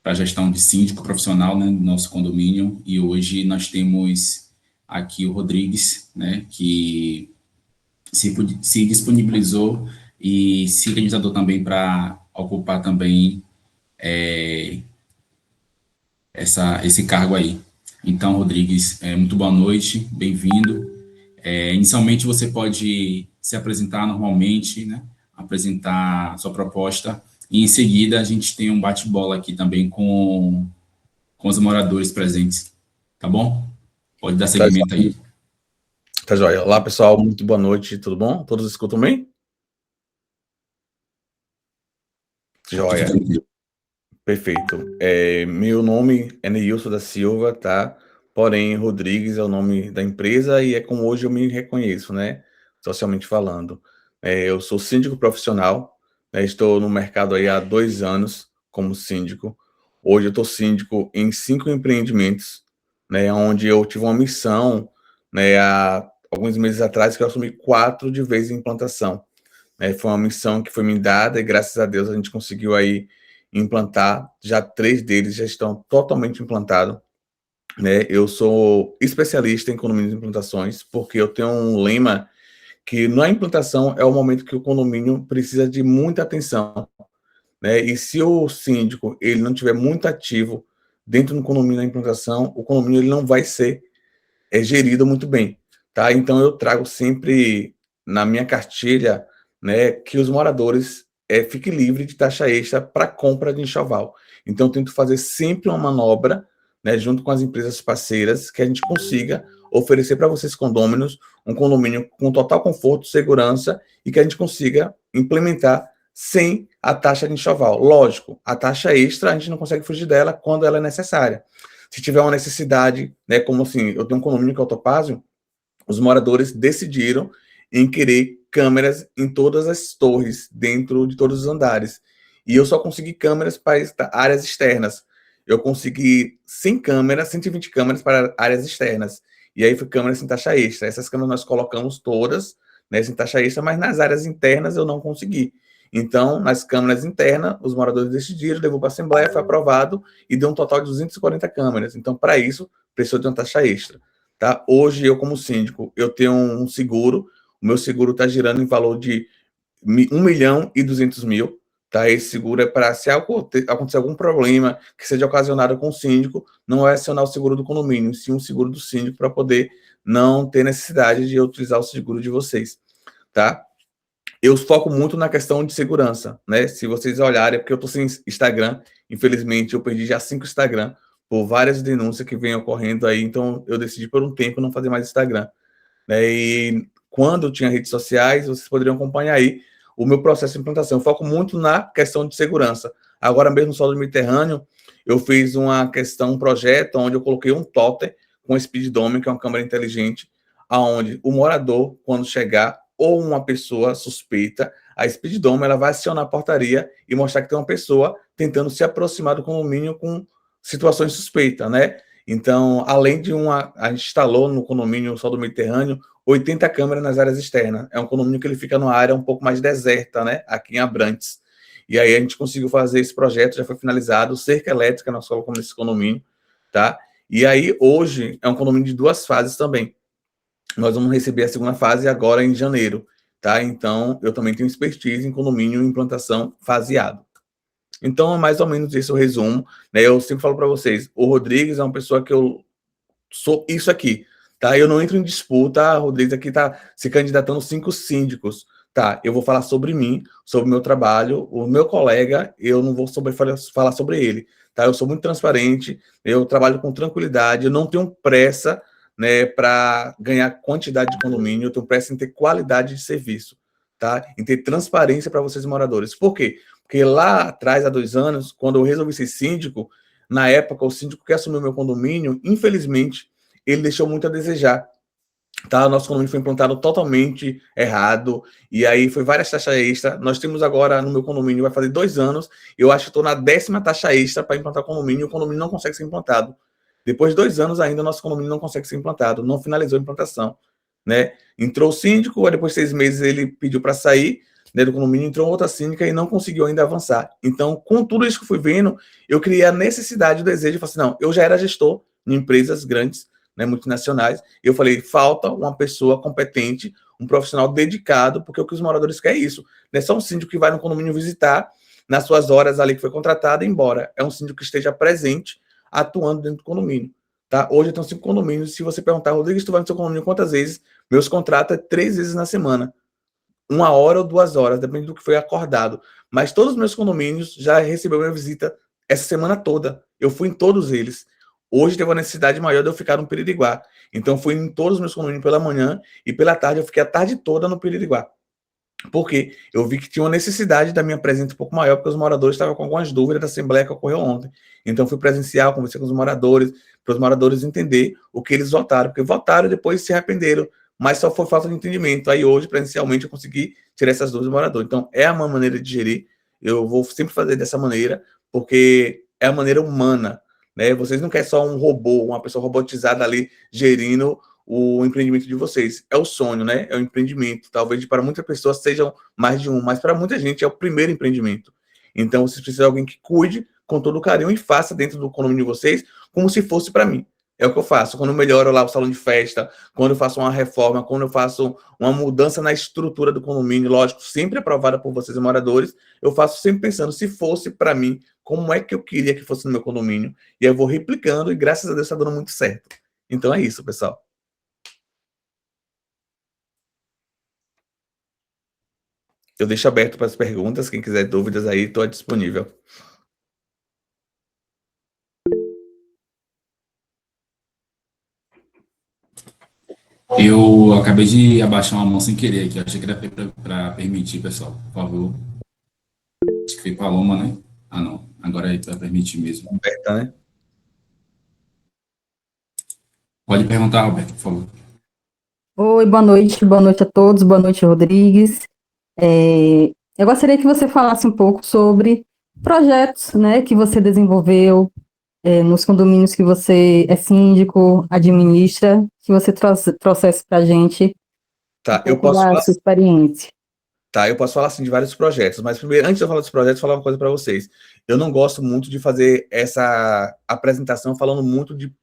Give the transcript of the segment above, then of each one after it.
para a gestão de síndico profissional, né, do nosso condomínio, e hoje nós temos aqui o Rodrigues, né, que se disponibilizou e se candidatou também para ocupar também esse cargo aí. Então, Rodrigues, muito boa noite, bem-vindo. Inicialmente, você pode se apresentar normalmente, né? Apresentar sua proposta, e em seguida a gente tem um bate-bola aqui também com os moradores presentes, tá bom? Pode dar Tá seguimento aí. Tá joia. Olá, pessoal, muito boa noite, tudo bom? Todos escutam bem? Tudo Joia, tranquilo. perfeito. Meu nome é Neilson da Silva, tá? Porém, Rodrigues é o nome da empresa e é como hoje eu me reconheço, né? Socialmente falando. Eu sou síndico profissional, né? Estou no mercado aí há 2 anos como síndico. Hoje eu estou síndico em 5 empreendimentos, né? Onde eu tive uma missão, né? Há alguns meses atrás que eu assumi 4 de vez em implantação. Foi uma missão que foi me dada e graças a Deus a gente conseguiu aí implantar. Já 3 deles já estão totalmente implantados, né? Eu sou especialista em condomínios e implantações, porque eu tenho um lema que na implantação é o momento que o condomínio precisa de muita atenção, né? E se o síndico ele não tiver muito ativo dentro do condomínio na implantação, o condomínio ele não vai ser gerido muito bem, tá? Então eu trago sempre na minha cartilha, né, que os moradores fiquem livres de taxa extra para compra de enxoval. Então eu tento fazer sempre uma manobra, né, junto com as empresas parceiras, que a gente consiga oferecer para vocês condôminos um condomínio com total conforto, segurança e que a gente consiga implementar sem a taxa de enxoval. Lógico, a taxa extra a gente não consegue fugir dela quando ela é necessária. Se tiver uma necessidade, né, como assim, eu tenho um condomínio que é o Topázio, os moradores decidiram em querer câmeras em todas as torres, dentro de todos os andares. E eu só consegui câmeras para áreas externas. Eu consegui 100 câmeras, 120 câmeras para áreas externas. E aí foi câmeras sem taxa extra. Essas câmeras nós colocamos todas, né, sem taxa extra, mas nas áreas internas eu não consegui. Então, nas câmeras internas, os moradores decidiram, levou para a Assembleia, foi aprovado e deu um total de 240 câmeras. Então, para isso, precisou de uma taxa extra. Tá? Hoje, eu como síndico, eu tenho um seguro, o meu seguro está girando em valor de 1.200.000, tá? Esse seguro é para se acontecer algum problema que seja ocasionado com o síndico, não é acionar o seguro do condomínio, sim um seguro do síndico para poder não ter necessidade de utilizar o seguro de vocês, tá? Eu foco muito na questão de segurança, né? Se vocês olharem, é porque eu estou sem Instagram, infelizmente eu perdi já 5 Instagram por várias denúncias que vêm ocorrendo aí, então eu decidi por um tempo não fazer mais Instagram, né? E quando eu tinha redes sociais, vocês poderiam acompanhar aí o meu processo de implantação. Eu foco muito na questão de segurança. Agora mesmo no Solo do Mediterrâneo, eu fiz um projeto onde eu coloquei um totem com Speed Dome, que é uma câmera inteligente, aonde o morador, quando chegar, ou uma pessoa suspeita, a Speed Dome ela vai acionar a portaria e mostrar que tem uma pessoa tentando se aproximar do condomínio com situações suspeitas, né? Então, além de a gente instalou no condomínio Sol do Mediterrâneo 80 câmeras nas áreas externas. É um condomínio que ele fica numa área um pouco mais deserta, né? Aqui em Abrantes. E aí a gente conseguiu fazer esse projeto, já foi finalizado, cerca elétrica, nós colocamos nesse condomínio, tá? E aí, hoje, é um condomínio de 2 fases também. Nós vamos receber a segunda fase agora em janeiro, tá? Então, eu também tenho expertise em condomínio e implantação faseado. Então, é mais ou menos esse o resumo, né? Eu sempre falo para vocês, o Rodrigues é uma pessoa que eu sou isso aqui, tá? Eu não entro em disputa, o Rodrigues aqui tá se candidatando 5 síndicos, tá? Eu vou falar sobre mim, sobre o meu trabalho, o meu colega, eu não vou falar sobre ele, tá? Eu sou muito transparente, eu trabalho com tranquilidade, eu não tenho pressa, né, para ganhar quantidade de condomínio, eu tenho pressa em ter qualidade de serviço, tá? Em ter transparência para vocês moradores. Por quê? Porque lá atrás, há 2 anos, quando eu resolvi ser síndico, na época, o síndico que assumiu meu condomínio, infelizmente, ele deixou muito a desejar. Tá? O nosso condomínio foi implantado totalmente errado, e aí foi várias taxas extras. Nós temos agora, no meu condomínio, vai fazer 2 anos, eu acho que estou na 10ª taxa extra para implantar o condomínio, e o condomínio não consegue ser implantado. Depois de 2 anos ainda, o nosso condomínio não consegue ser implantado, não finalizou a implantação, né? Entrou o síndico, aí depois de 6 meses ele pediu para sair, né, do condomínio, entrou outra síndica e não conseguiu ainda avançar. Então, com tudo isso que eu fui vendo, eu criei a necessidade, o desejo, eu falei assim, não, eu já era gestor em empresas grandes, né, multinacionais, e eu falei, falta uma pessoa competente, um profissional dedicado, porque o que os moradores querem é isso. Não é só um síndico que vai no condomínio visitar, nas suas horas ali que foi contratado, e ir embora. É um síndico que esteja presente, atuando dentro do condomínio. Tá? Hoje eu tenho 5 condomínios. Se você perguntar, Rodrigues, tu vai no seu condomínio quantas vezes? Meus contratos é 3 vezes na semana. 1 hora ou 2 horas, depende do que foi acordado. Mas todos os meus condomínios já receberam minha visita essa semana toda. Eu fui em todos eles. Hoje teve uma necessidade maior de eu ficar no Piriguá. Então, fui em todos os meus condomínios pela manhã e pela tarde eu fiquei a tarde toda no Piriguá. Porque eu vi que tinha uma necessidade da minha presença um pouco maior, porque os moradores estavam com algumas dúvidas da assembleia que ocorreu ontem. Então, fui presencial, conversei com os moradores, para os moradores entender o que eles votaram, porque votaram e depois se arrependeram, mas só foi falta de entendimento. Aí, hoje, presencialmente, eu consegui tirar essas dúvidas do morador. Então, é uma maneira de gerir, eu vou sempre fazer dessa maneira, porque é a maneira humana, né? Vocês não querem só um robô, uma pessoa robotizada ali gerindo o empreendimento de vocês. É o sonho, né? É o empreendimento. Talvez para muitas pessoas sejam mais de um, mas para muita gente é o primeiro empreendimento. Então, vocês precisam de alguém que cuide com todo o carinho e faça dentro do condomínio de vocês como se fosse para mim. É o que eu faço. Quando eu melhoro lá o salão de festa, quando eu faço uma reforma, quando eu faço uma mudança na estrutura do condomínio, lógico, sempre aprovada por vocês, moradores, eu faço sempre pensando, se fosse para mim, como é que eu queria que fosse no meu condomínio? E eu vou replicando e graças a Deus está dando muito certo. Então é isso, pessoal. Eu deixo aberto para as perguntas. Quem quiser dúvidas aí, estou disponível. Eu acabei de abaixar uma mão sem querer aqui. Eu achei que era para permitir, pessoal. Por favor. Acho que foi Paloma, né? Ah, não. Agora é para permitir mesmo. Aberta, né? Pode perguntar, Roberto, por favor. Oi, boa noite a todos, boa noite, Rodrigues. Eu gostaria que você falasse um pouco sobre projetos, né, que você desenvolveu, nos condomínios que você é síndico, administra, que você trouxesse para a gente um Tá, eu pouco posso da falar, sua experiência. tá, eu posso falar assim de vários projetos, mas primeiro, antes de eu falar dos projetos, falar uma coisa para vocês. Eu não gosto muito de fazer essa apresentação falando muito de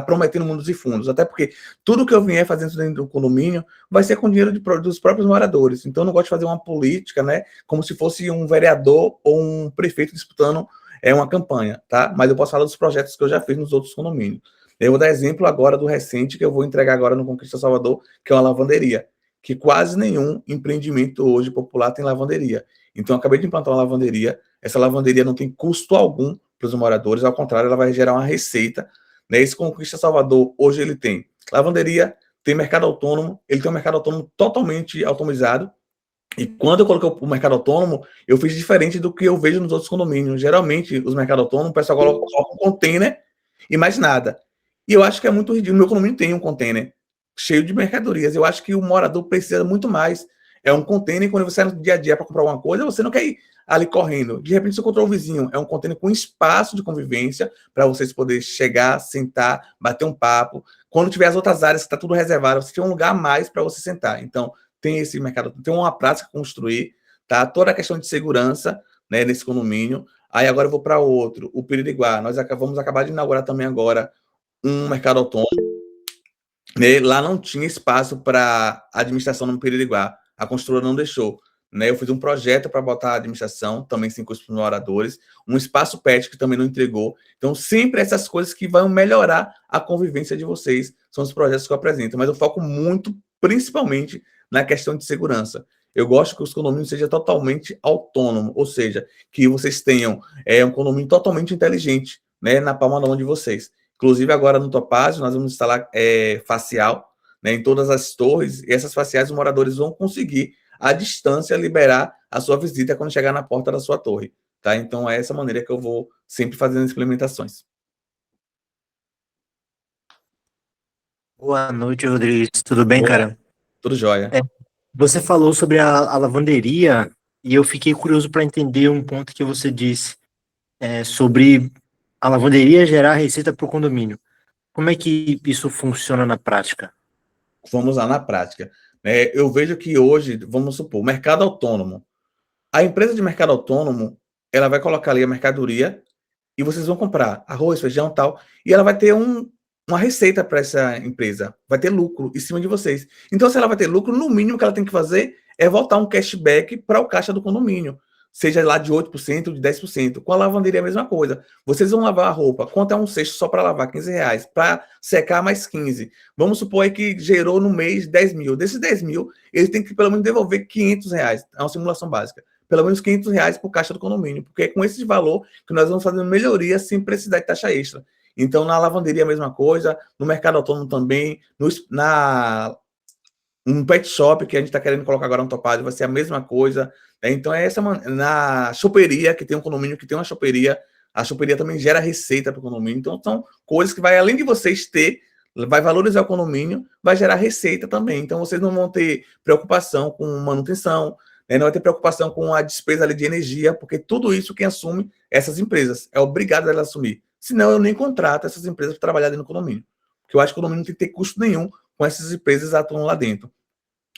prometendo mundos e fundos, até porque tudo que eu vier fazendo dentro do condomínio vai ser com dinheiro dos próprios moradores. Então, eu não gosto de fazer uma política, né, como se fosse um vereador ou um prefeito disputando uma campanha, tá? Mas eu posso falar dos projetos que eu já fiz nos outros condomínios. Eu vou dar exemplo agora do recente que eu vou entregar agora no Conquista Salvador, que é uma lavanderia, que quase nenhum empreendimento hoje popular tem lavanderia. Então, eu acabei de implantar uma lavanderia. Essa lavanderia não tem custo algum para os moradores, ao contrário, ela vai gerar uma receita. Né? Esse Conquista Salvador, hoje ele tem lavanderia, tem mercado autônomo, ele tem um mercado autônomo totalmente automatizado. E quando eu coloquei o mercado autônomo, eu fiz diferente do que eu vejo nos outros condomínios. Geralmente, os mercados autônomos, o pessoal coloca um container e mais nada. E eu acho que é muito ridículo. Meu condomínio tem um container cheio de mercadorias. Eu acho que o morador precisa muito mais. É um container, quando você sai no dia a dia para comprar alguma coisa, você não quer ir ali correndo. De repente, você encontrou um vizinho. É um container com espaço de convivência para vocês poderem chegar, sentar, bater um papo. Quando tiver as outras áreas que está tudo reservado, você tem um lugar a mais para você sentar. Então, tem esse mercado, tem uma praça a construir, tá? Toda a questão de segurança, né, nesse condomínio. Aí agora eu vou para outro, o Piriguá. Nós vamos acabar de inaugurar também agora um mercado autônomo. Né? Lá não tinha espaço para administração no Piriguá. A construtora não deixou. Né? Eu fiz um projeto para botar a administração, também sem custos para os moradores, um espaço pet que também não entregou. Então, sempre essas coisas que vão melhorar a convivência de vocês são os projetos que eu apresento. Mas eu foco muito, principalmente, na questão de segurança. Eu gosto que os condomínios sejam totalmente autônomos, ou seja, que vocês tenham um condomínio totalmente inteligente, né, na palma da mão de vocês. Inclusive, agora no Topázio, nós vamos instalar facial, né, em todas as torres, e essas faciais os moradores vão conseguir, à distância, liberar a sua visita quando chegar na porta da sua torre. Tá? Então, é essa maneira que eu vou sempre fazendo as implementações. Boa noite, Rodrigues. Tudo bem, Boa, cara? tudo jóia. Você falou sobre a lavanderia e eu fiquei curioso para entender um ponto que você disse sobre a lavanderia gerar receita para o condomínio. Como é que isso funciona na prática? Vamos lá na prática. Eu vejo que hoje, vamos supor, mercado autônomo. A empresa de mercado autônomo, ela vai colocar ali a mercadoria e vocês vão comprar arroz, feijão, tal, e ela vai ter uma receita para essa empresa, vai ter lucro em cima de vocês. Então, se ela vai ter lucro, no mínimo que ela tem que fazer é voltar um cashback para o caixa do condomínio, seja lá de 8%, de 10%. Com a lavanderia é a mesma coisa. Vocês vão lavar a roupa, quanto é um cesto só para lavar? R$ 15, para secar mais 15. Vamos supor aí que gerou no mês 10 mil. Desses 10 mil, eles têm que pelo menos devolver R$ 500. É uma simulação básica. Pelo menos R$ 500 para o caixa do condomínio, porque é com esse valor que nós vamos fazendo melhoria sem precisar de taxa extra. Então, na lavanderia a mesma coisa, no mercado autônomo também, um pet shop que a gente está querendo colocar agora no Topázio vai ser a mesma coisa. Então, na choperia, que tem um condomínio que tem uma choperia, a choperia também gera receita para o condomínio. Então, são coisas que vai, além de vocês ter, vai valorizar o condomínio, vai gerar receita também. Então, vocês não vão ter preocupação com manutenção, não vai ter preocupação com a despesa ali de energia, porque tudo isso quem assume essas empresas. É obrigado a elas assumir. Senão, eu nem contrato essas empresas para trabalhar dentro do condomínio. Porque eu acho que o condomínio não tem que ter custo nenhum com essas empresas atuando lá dentro.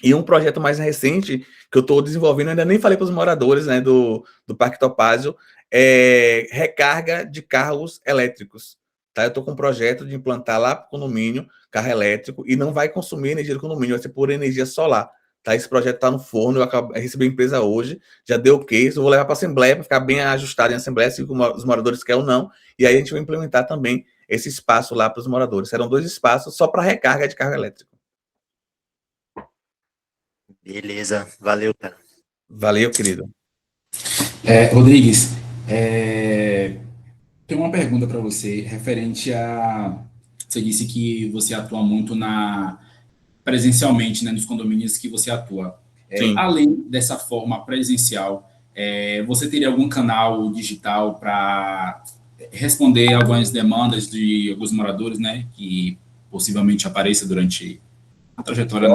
E um projeto mais recente que eu estou desenvolvendo, ainda nem falei para os moradores, né, do Parque Topázio, é recarga de carros elétricos. Tá? Eu estou com um projeto de implantar lá para o condomínio carro elétrico e não vai consumir energia do condomínio, vai ser por energia solar. Tá? Esse projeto está no forno, eu recebi a empresa hoje, já deu ok, eu vou levar para a Assembleia para ficar bem ajustado em Assembleia, se os moradores querem ou não, e aí a gente vai implementar também esse espaço lá para os moradores. Serão 2 espaços só para recarga de carro elétrico. Beleza, valeu, cara. Valeu, querido. Rodrigues, tem uma pergunta para você referente a... Você disse que você atua muito presencialmente, né, nos condomínios que você atua. Além dessa forma presencial, você teria algum canal digital para responder algumas demandas de alguns moradores, né, que possivelmente apareça durante a trajetória?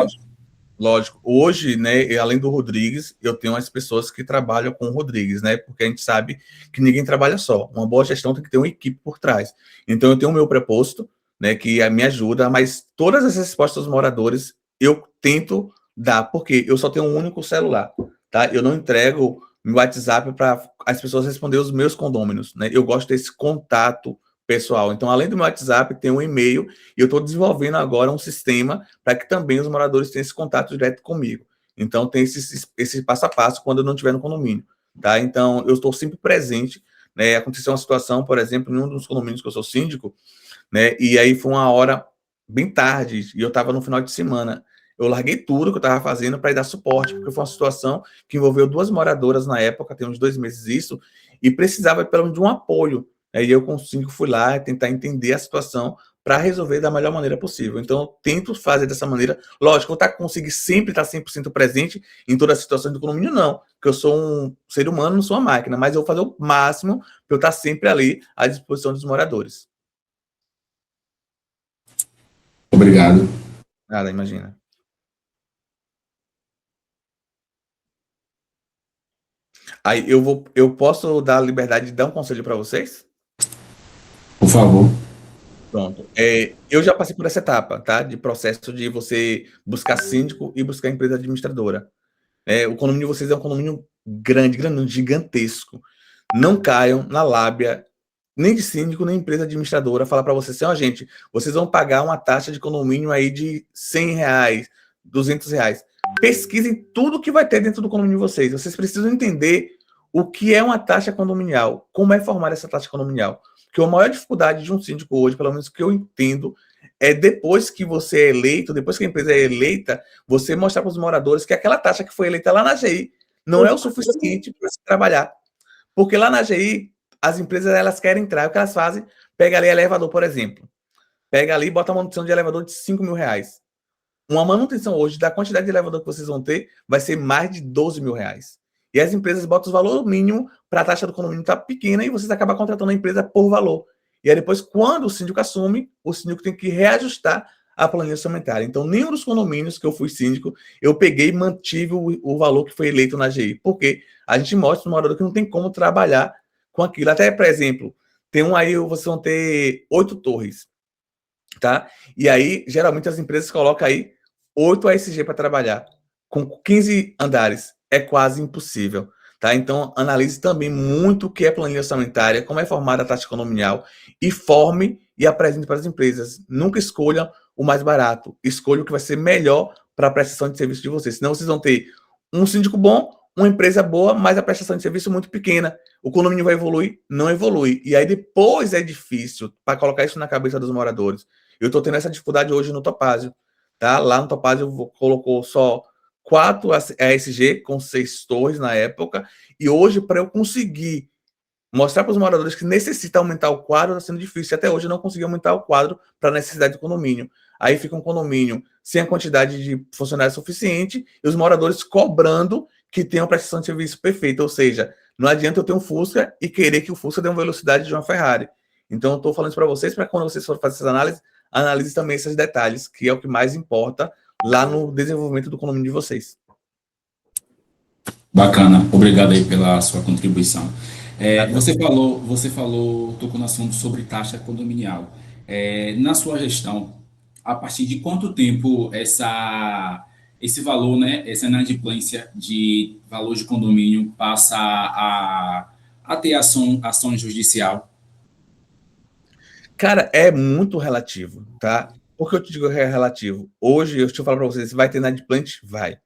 Lógico. Hoje, né, além do Rodrigues, eu tenho as pessoas que trabalham com o Rodrigues, né, porque a gente sabe que ninguém trabalha só. Uma boa gestão tem que ter uma equipe por trás. Então, eu tenho o meu preposto, né, que me ajuda, mas todas as respostas dos moradores eu tento dar, porque eu só tenho um único celular, tá? Eu não entrego meu WhatsApp para as pessoas responderem os meus condôminos, né? Eu gosto desse contato pessoal. Então, além do meu WhatsApp, tem um e-mail e eu estou desenvolvendo agora um sistema para que também os moradores tenham esse contato direto comigo. Então, tem esse passo a passo quando eu não estiver no condomínio, tá? Então, eu estou sempre presente, né? Aconteceu uma situação, por exemplo, em um dos condomínios que eu sou síndico, né? E aí foi uma hora bem tarde e eu estava no final de semana. Eu larguei tudo que eu estava fazendo para ir dar suporte, porque foi uma situação que envolveu 2 moradoras na época, tem uns 2 meses isso, e precisava pelo menos de um apoio. E eu fui lá tentar entender a situação para resolver da melhor maneira possível. Então, eu tento fazer dessa maneira. Lógico, eu conseguir sempre estar 100% presente em toda a situação do condomínio, não. Porque eu sou um ser humano, não sou uma máquina, mas eu vou fazer o máximo para eu estar sempre ali à disposição dos moradores. Obrigado. Nada, imagina. Aí eu posso dar a liberdade de dar um conselho para vocês? Por favor. Pronto. Eu já passei por essa etapa, tá? De processo de você buscar síndico e buscar empresa administradora. O condomínio de vocês é um condomínio grande, gigantesco. Não caiam na lábia nem de síndico, nem empresa administradora falar para vocês assim, gente, vocês vão pagar uma taxa de condomínio aí de R$ 100, R$ 200. Pesquisem tudo que vai ter dentro do condomínio de vocês. Vocês precisam entender o que é uma taxa condominial, como é formar essa taxa condominial. Porque a maior dificuldade de um síndico hoje, pelo menos que eu entendo, é depois que você é eleito, depois que a empresa é eleita, você mostrar para os moradores que aquela taxa que foi eleita lá na AGI não é o suficiente para se trabalhar. Porque lá na AGI, as empresas elas querem entrar, o que elas fazem? Pega ali elevador, por exemplo. Pega ali e bota uma manutenção de elevador de R$ 5.000. Uma manutenção hoje, da quantidade de elevador que vocês vão ter, vai ser mais de R$ 12.000. E as empresas botam o valor mínimo para a taxa do condomínio estar pequena e vocês acabam contratando a empresa por valor. E aí depois, quando o síndico assume, o síndico tem que reajustar a planilha orçamentária. Então, nenhum dos condomínios que eu fui síndico, eu peguei e mantive o valor que foi eleito na AGI. Porque a gente mostra no morador que não tem como trabalhar com aquilo. Até, por exemplo, tem um aí, vocês vão ter 8 torres, tá? E aí, geralmente, as empresas colocam aí 8 ASG para trabalhar, com 15 andares, é quase impossível. Tá? Então, analise também muito o que é planilha orçamentária, como é formada a taxa condominial, e forme e apresente para as empresas. Nunca escolha o mais barato, escolha o que vai ser melhor para a prestação de serviço de vocês. Senão, vocês vão ter um síndico bom, uma empresa boa, mas a prestação de serviço muito pequena. O condomínio vai evoluir? Não evolui. E aí depois é difícil para colocar isso na cabeça dos moradores. Eu estou tendo essa dificuldade hoje no Topázio. Tá? Lá no Topázio colocou só 4 ASG com 6 torres na época, e hoje, para eu conseguir mostrar para os moradores que necessita aumentar o quadro, está sendo difícil. Até hoje eu não consegui aumentar o quadro para a necessidade do condomínio. Aí fica um condomínio sem a quantidade de funcionários suficiente e os moradores cobrando que tenha uma prestação de serviço perfeita. Ou seja, não adianta eu ter um Fusca e querer que o Fusca dê uma velocidade de uma Ferrari. Então, eu estou falando isso para vocês, para quando vocês forem fazer essas análises, analise também esses detalhes, que é o que mais importa lá no desenvolvimento do condomínio de vocês. Bacana, obrigado aí pela sua contribuição. Você falou, tocou no assunto sobre taxa condominial. Na sua gestão, a partir de quanto tempo esse valor, né, essa inadimplência de valor de condomínio passa a ter ação judicial? Cara, é muito relativo, tá? Por que eu te digo que é relativo? Hoje, eu te falo para vocês, vai ter inadimplente? Vai.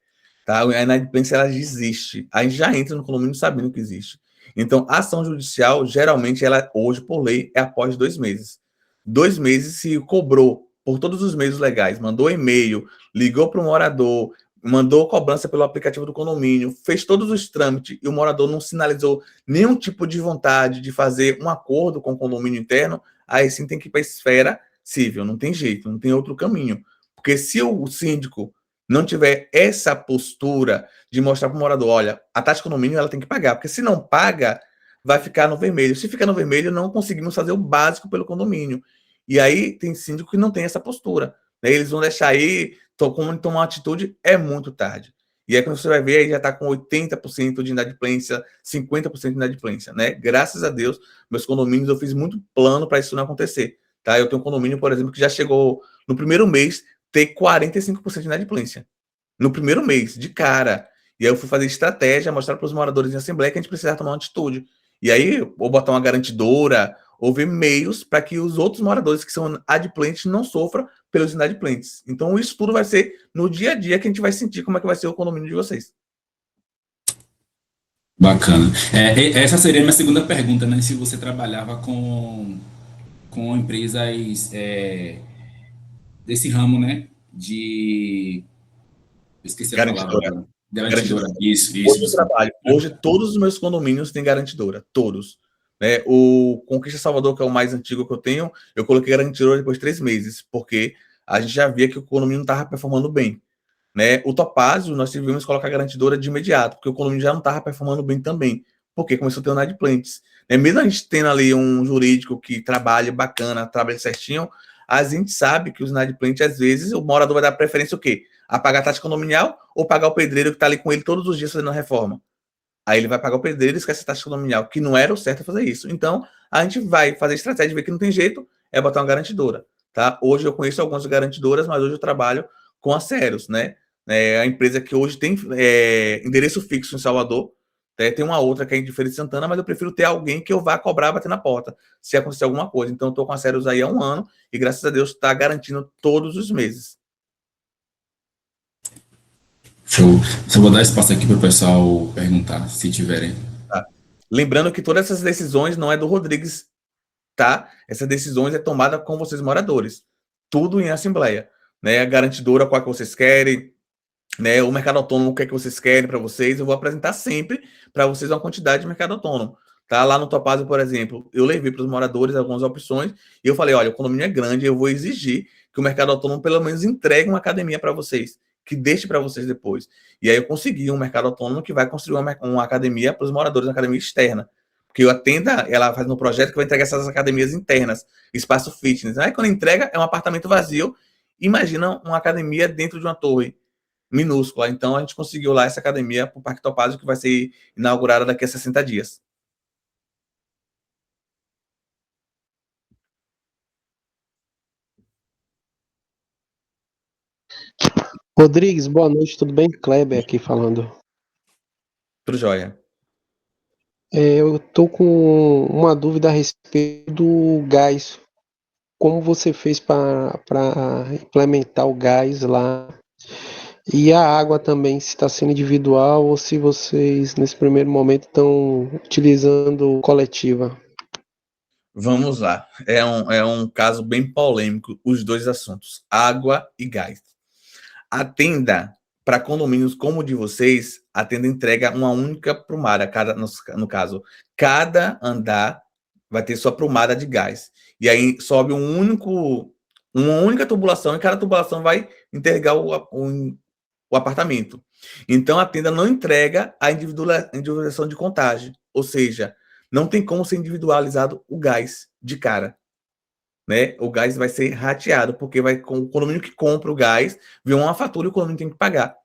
Tá? A inadimplência, ela existe. A gente já entra no condomínio sabendo que existe. Então, a ação judicial, geralmente, ela hoje, por lei, é após 2 meses. 2 meses, se cobrou por todos os meios legais, mandou e-mail, ligou para o morador, mandou cobrança pelo aplicativo do condomínio, fez todos os trâmites e o morador não sinalizou nenhum tipo de vontade de fazer um acordo com o condomínio interno, aí sim tem que ir para a esfera civil, não tem jeito, não tem outro caminho. Porque se o síndico não tiver essa postura de mostrar para o morador, olha, a taxa de condomínio ela tem que pagar, porque se não paga, vai ficar no vermelho. Se ficar no vermelho, não conseguimos fazer o básico pelo condomínio. E aí tem síndico que não tem essa postura. Né? Eles vão deixar aí, como tomar uma atitude, é muito tarde. E aí quando você vai ver, aí já está com 80% de inadimplência, 50% de inadimplência, né? Graças a Deus, meus condomínios, eu fiz muito plano para isso não acontecer. Tá? Eu tenho um condomínio, por exemplo, que já chegou no primeiro mês ter 45% de inadimplência. No primeiro mês, de cara. E aí eu fui fazer estratégia, mostrar para os moradores em assembleia que a gente precisava tomar uma atitude. E aí, ou botar uma garantidora, ou ver meios para que os outros moradores que são adimplentes não sofram pelos inadimplentes. Então, isso tudo vai ser no dia a dia que a gente vai sentir como é que vai ser o condomínio de vocês. Bacana. Essa seria a minha segunda pergunta, né? Se você trabalhava com empresas desse ramo, né? Eu esqueci a palavra Garantidora. agora. Garantidora. Garantidora. Isso, Hoje eu desculpa. trabalho. Hoje todos os meus condomínios têm garantidora. Todos. Né? O Conquista Salvador, que é o mais antigo que eu tenho, eu coloquei garantidora depois de 3 meses, porque a gente já via que o condomínio não estava performando bem. Né? O Topázio, nós tivemos que colocar garantidora de imediato, porque o condomínio já não estava performando bem também, porque começou a ter inadimplentes. Né? Mesmo a gente tendo ali um jurídico que trabalha bacana, trabalha certinho, a gente sabe que os inadimplentes, às vezes, o morador vai dar preferência o quê? A pagar a taxa condominial ou pagar o pedreiro que está ali com ele todos os dias fazendo a reforma? Aí ele vai pagar o pedreiro e esquece a taxa condominial, que não era o certo fazer isso. Então, a gente vai fazer estratégia de ver que não tem jeito, é botar uma garantidora. Tá? Hoje eu conheço algumas garantidoras, mas hoje eu trabalho com a Ceros, né? A empresa que hoje tem endereço fixo em Salvador, tem uma outra que é em Feira de Santana, mas eu prefiro ter alguém que eu vá cobrar, bater na porta, se acontecer alguma coisa. Então, eu estou com a Ceros aí há 1 ano e, graças a Deus, está garantindo todos os meses. Show. Só vou dar espaço aqui para o pessoal perguntar, se tiverem. Tá? Lembrando que todas essas decisões não é do Rodrigues, tá? Essas decisões é tomada com vocês moradores. Tudo em assembleia. Né? A garantidora, qual que vocês querem, né? O mercado autônomo, o que é que vocês querem para vocês. Eu vou apresentar sempre para vocês uma quantidade de mercado autônomo. Tá? Lá no Topázio, por exemplo, eu levei para os moradores algumas opções e eu falei, olha, o condomínio é grande, eu vou exigir que o mercado autônomo pelo menos entregue uma academia para vocês, que deixe para vocês depois. E aí eu consegui um mercado autônomo que vai construir uma academia para os moradores, uma academia externa. Porque a tenda, ela faz um projeto que vai entregar essas academias internas, espaço fitness. Aí quando entrega, é um apartamento vazio. Imagina uma academia dentro de uma torre minúscula. Então a gente conseguiu lá essa academia para o Parque Topázio, que vai ser inaugurada daqui a 60 dias. Rodrigues, boa noite, tudo bem? Kleber aqui falando. Tudo jóia. Eu tô com uma dúvida a respeito do gás. Como você fez para implementar o gás lá? E a água também, se está sendo individual ou se vocês, nesse primeiro momento, estão utilizando coletiva? Vamos lá. É um caso bem polêmico, os dois assuntos, água e gás. A tenda, para condomínios como o de vocês, a tenda entrega uma única prumada, no caso, cada andar vai ter sua prumada de gás. E aí sobe uma única tubulação, e cada tubulação vai entregar o apartamento. Então a tenda não entrega a individualização de contagem, ou seja, não tem como ser individualizado o gás de cara, né? O gás vai ser rateado, porque vai com o condomínio que compra o gás, vem uma fatura e o condomínio tem que pagar.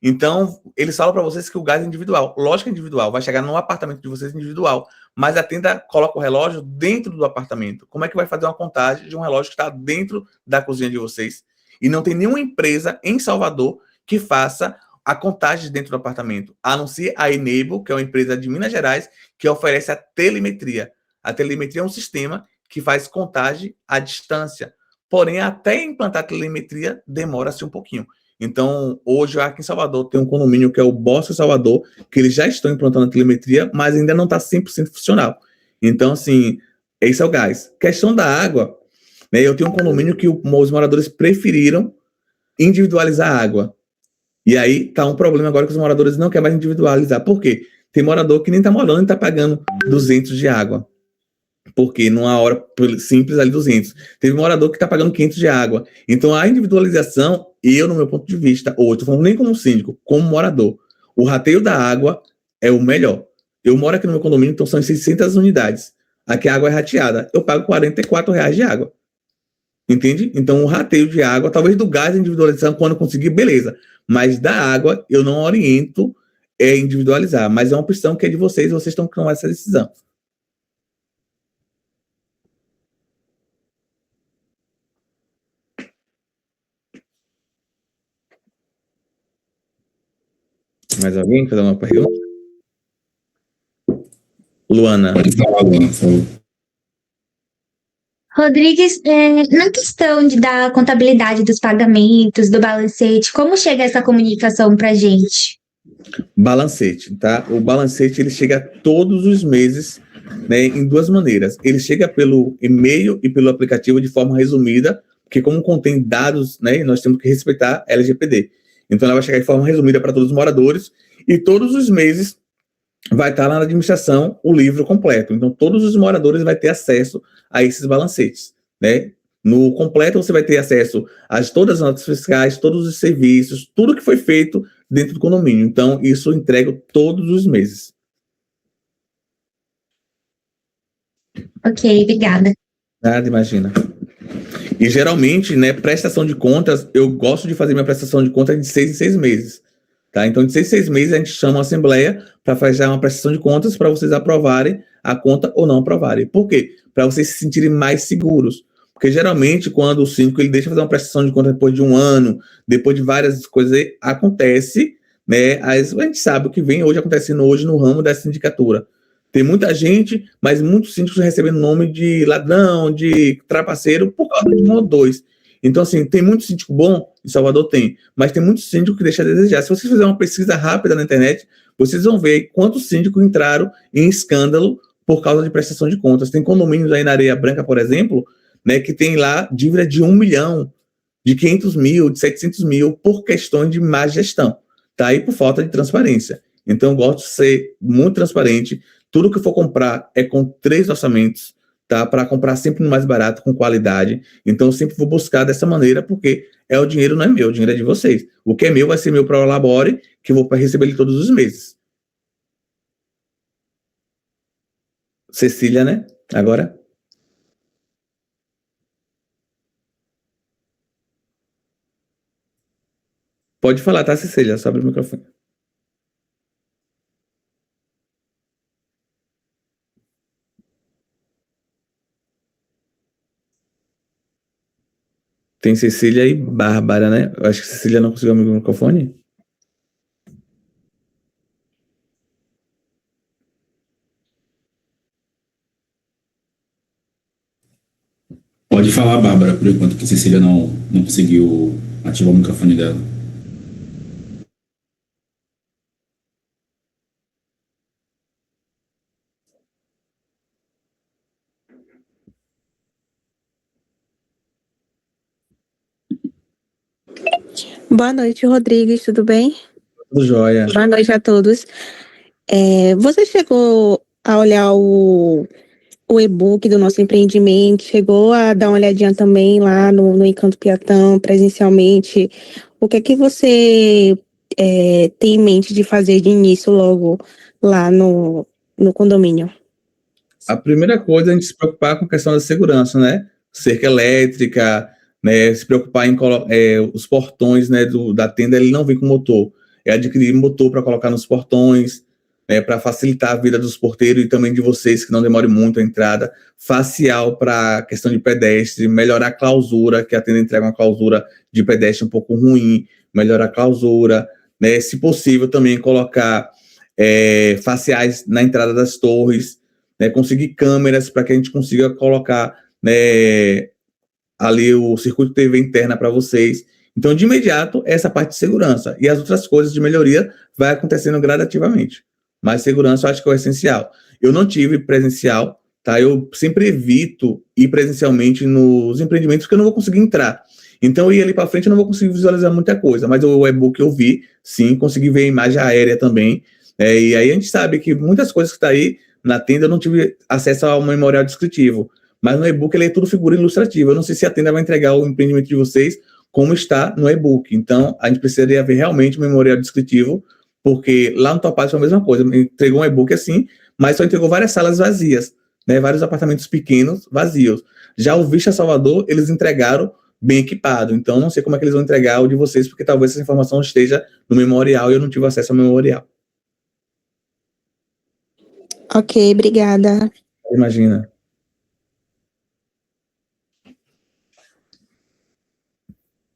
Então, eles falam para vocês que o gás é individual. Lógico que é individual, vai chegar no apartamento de vocês individual, mas a tenda coloca o relógio dentro do apartamento. Como é que vai fazer uma contagem de um relógio que está dentro da cozinha de vocês? E não tem nenhuma empresa em Salvador que faça a contagem dentro do apartamento, a não ser a Enable, que é uma empresa de Minas Gerais, que oferece a telemetria. A telemetria é um sistema que faz contagem à distância. Porém, até implantar a telemetria, demora-se um pouquinho. Então, hoje, aqui em Salvador, tem um condomínio que é o Bosque Salvador, que eles já estão implantando a telemetria, mas ainda não está 100% funcional. Então, assim, esse é o gás. Questão da água, né? Eu tenho um condomínio que os moradores preferiram individualizar a água. E aí tá um problema agora que os moradores não querem mais individualizar. Por quê? Tem morador que nem tá morando e tá pagando 200 de água. Porque numa hora simples ali 200. Teve morador que está pagando 500 de água. Então a individualização, eu no meu ponto de vista, ou estou falando nem como síndico, como morador, o rateio da água é o melhor. Eu moro aqui no meu condomínio, então são 600 unidades. Aqui a água é rateada. Eu pago R$ 44 de água. Entende? Então o rateio de água, talvez do gás individualização, quando eu conseguir, beleza. Mas da água, eu não oriento individualizar. Mas é uma opção que é de vocês, vocês estão tomando essa decisão. Mais alguém quer dar uma pergunta? Luana. Pode falar, Luana, por favor. Rodrigues, na questão da contabilidade dos pagamentos, do balancete, como chega essa comunicação para a gente? Balancete, tá? O balancete ele chega todos os meses, né, em duas maneiras. Ele chega pelo e-mail e pelo aplicativo de forma resumida, porque como contém dados, né, nós temos que respeitar a LGPD. Então ela vai chegar de forma resumida para todos os moradores e todos os meses vai estar lá na administração o livro completo. Então todos os moradores vão ter acesso a esses balancetes, né? No completo você vai ter acesso a todas as notas fiscais, todos os serviços, tudo que foi feito dentro do condomínio. Então, isso eu entrego todos os meses. Ok, obrigada. Nada, imagina. E geralmente, né, prestação de contas, eu gosto de fazer minha prestação de contas de 6 em 6 meses. Tá? Então, de 6 em 6 meses, a gente chama a assembleia para fazer uma prestação de contas para vocês aprovarem a conta ou não aprovarem. Por quê? Para vocês se sentirem mais seguros. Porque geralmente, quando o síndico ele deixa fazer uma prestação de contas depois de um ano, depois de várias coisas, acontece, né? A gente sabe o que vem hoje acontecendo hoje no ramo da sindicatura. Tem muita gente, mas muitos síndicos recebendo nome de ladrão, de trapaceiro, por causa de um ou dois. Então, assim, tem muito síndico bom, em Salvador tem, mas tem muito síndico que deixa a desejar. Se vocês fizerem uma pesquisa rápida na internet, vocês vão ver quantos síndicos entraram em escândalo por causa de prestação de contas. Tem condomínios aí na Areia Branca, por exemplo, né, que tem lá dívida de 1 milhão, de 500 mil, de 700 mil, por questões de má gestão, tá? E por falta de transparência. Então, eu gosto de ser muito transparente. Tudo que for comprar é com 3 orçamentos, tá? Para comprar sempre no mais barato, com qualidade. Então, eu sempre vou buscar dessa maneira, porque o dinheiro não é meu, o dinheiro é de vocês. O que é meu vai ser meu para o Labore, que eu vou receber ele todos os meses. Cecília, né? Agora. Pode falar, tá, Cecília? Só abre o microfone. Tem Cecília e Bárbara, né? Eu acho que Cecília não conseguiu abrir o microfone. Pode falar, Bárbara, por enquanto que Cecília não conseguiu ativar o microfone dela. Boa noite, Rodrigues, tudo bem? Tudo jóia. Boa noite a todos. Você chegou a olhar o e-book do nosso empreendimento, chegou a dar uma olhadinha também lá no Encanto Piatã, presencialmente. O que é que você tem em mente de fazer de início logo lá no condomínio? A primeira coisa é a gente se preocupar com a questão da segurança, né? Cerca elétrica, né? Se preocupar em os portões, né, da tenda, ele não vem com motor. É adquirir motor para colocar nos portões, né, para facilitar a vida dos porteiros e também de vocês, que não demore muito a entrada. Facial para questão de pedestre, melhorar a clausura, que a tenda entrega uma clausura de pedestre um pouco ruim, melhorar a clausura, né? Se possível, também colocar faciais na entrada das torres, né, conseguir câmeras para que a gente consiga colocar, né, ali o circuito TV interna para vocês. Então, de imediato, essa parte de segurança. E as outras coisas de melhoria vai acontecendo gradativamente. Mas segurança eu acho que é o essencial. Eu não tive presencial, tá? Eu sempre evito ir presencialmente nos empreendimentos porque eu não vou conseguir entrar. Então, eu ir ali para frente eu não vou conseguir visualizar muita coisa. Mas o e-book eu vi, sim, consegui ver a imagem aérea também. E aí a gente sabe que muitas coisas que estão aí na tenda eu não tive acesso ao memorial descritivo, mas no e-book ele é tudo figura ilustrativa. Eu não sei se a tenda vai entregar o empreendimento de vocês como está no e-book. Então, a gente precisaria ver realmente o memorial descritivo, porque lá no Topaz foi a mesma coisa. Entregou um e-book assim, mas só entregou várias salas vazias, né? Vários apartamentos pequenos vazios. Já o Vista Salvador, eles entregaram bem equipado. Então, não sei como é que eles vão entregar o de vocês, porque talvez essa informação esteja no memorial e eu não tive acesso ao memorial. Ok, obrigada. Imagina.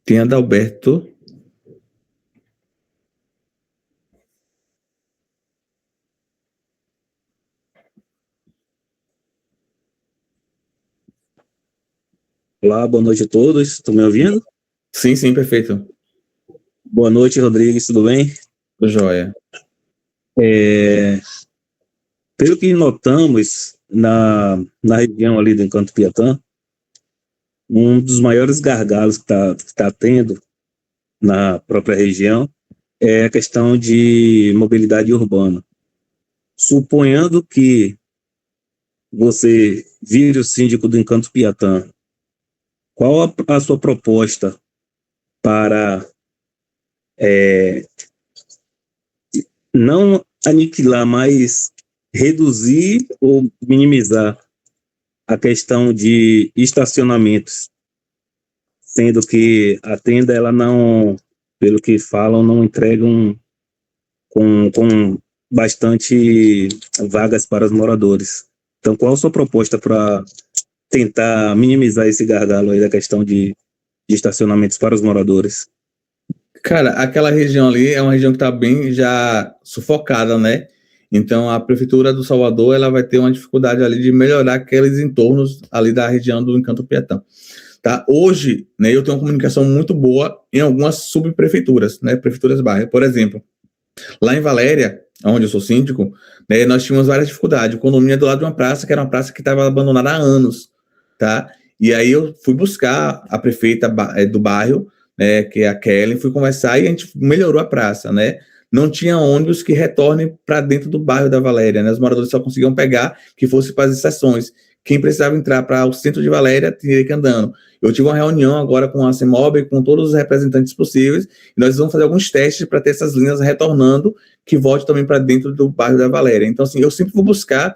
Tem Adalberto. Olá, boa noite a todos. Estão me ouvindo? Sim, sim, perfeito. Boa noite, Rodrigues, tudo bem? Tudo jóia. Pelo que notamos na região ali do Encanto Piatã, um dos maiores gargalos que tá tendo na própria região é a questão de mobilidade urbana. Suponhando que você vire o síndico do Encanto Piatã, qual a sua proposta para não aniquilar, mas reduzir ou minimizar a questão de estacionamentos, sendo que a tenda, ela não, pelo que falam, não entregam com bastante vagas para os moradores. Então, qual a sua proposta para tentar minimizar esse gargalo aí da questão de estacionamentos para os moradores? Cara, aquela região ali é uma região que está bem já sufocada, né? Então, a Prefeitura do Salvador, ela vai ter uma dificuldade ali de melhorar aqueles entornos ali da região do Encanto Piatã. Tá? Hoje, né, eu tenho uma comunicação muito boa em algumas subprefeituras, né? Prefeituras bairro. Por exemplo, lá em Valéria, onde eu sou síndico, né, nós tínhamos várias dificuldades. O condomínio é do lado de uma praça, que era uma praça que estava abandonada há anos, tá? E aí eu fui buscar a prefeita do bairro, né, que é a Kellen, fui conversar e a gente melhorou a praça, né? Não tinha ônibus que retorne para dentro do bairro da Valéria, né? Os moradores só conseguiam pegar que fosse para as estações. Quem precisava entrar para o centro de Valéria teria que ir andando. Eu tive uma reunião agora com a CEMOB, com todos os representantes possíveis, e nós vamos fazer alguns testes para ter essas linhas retornando, que volte também para dentro do bairro da Valéria. Então, assim, eu sempre vou buscar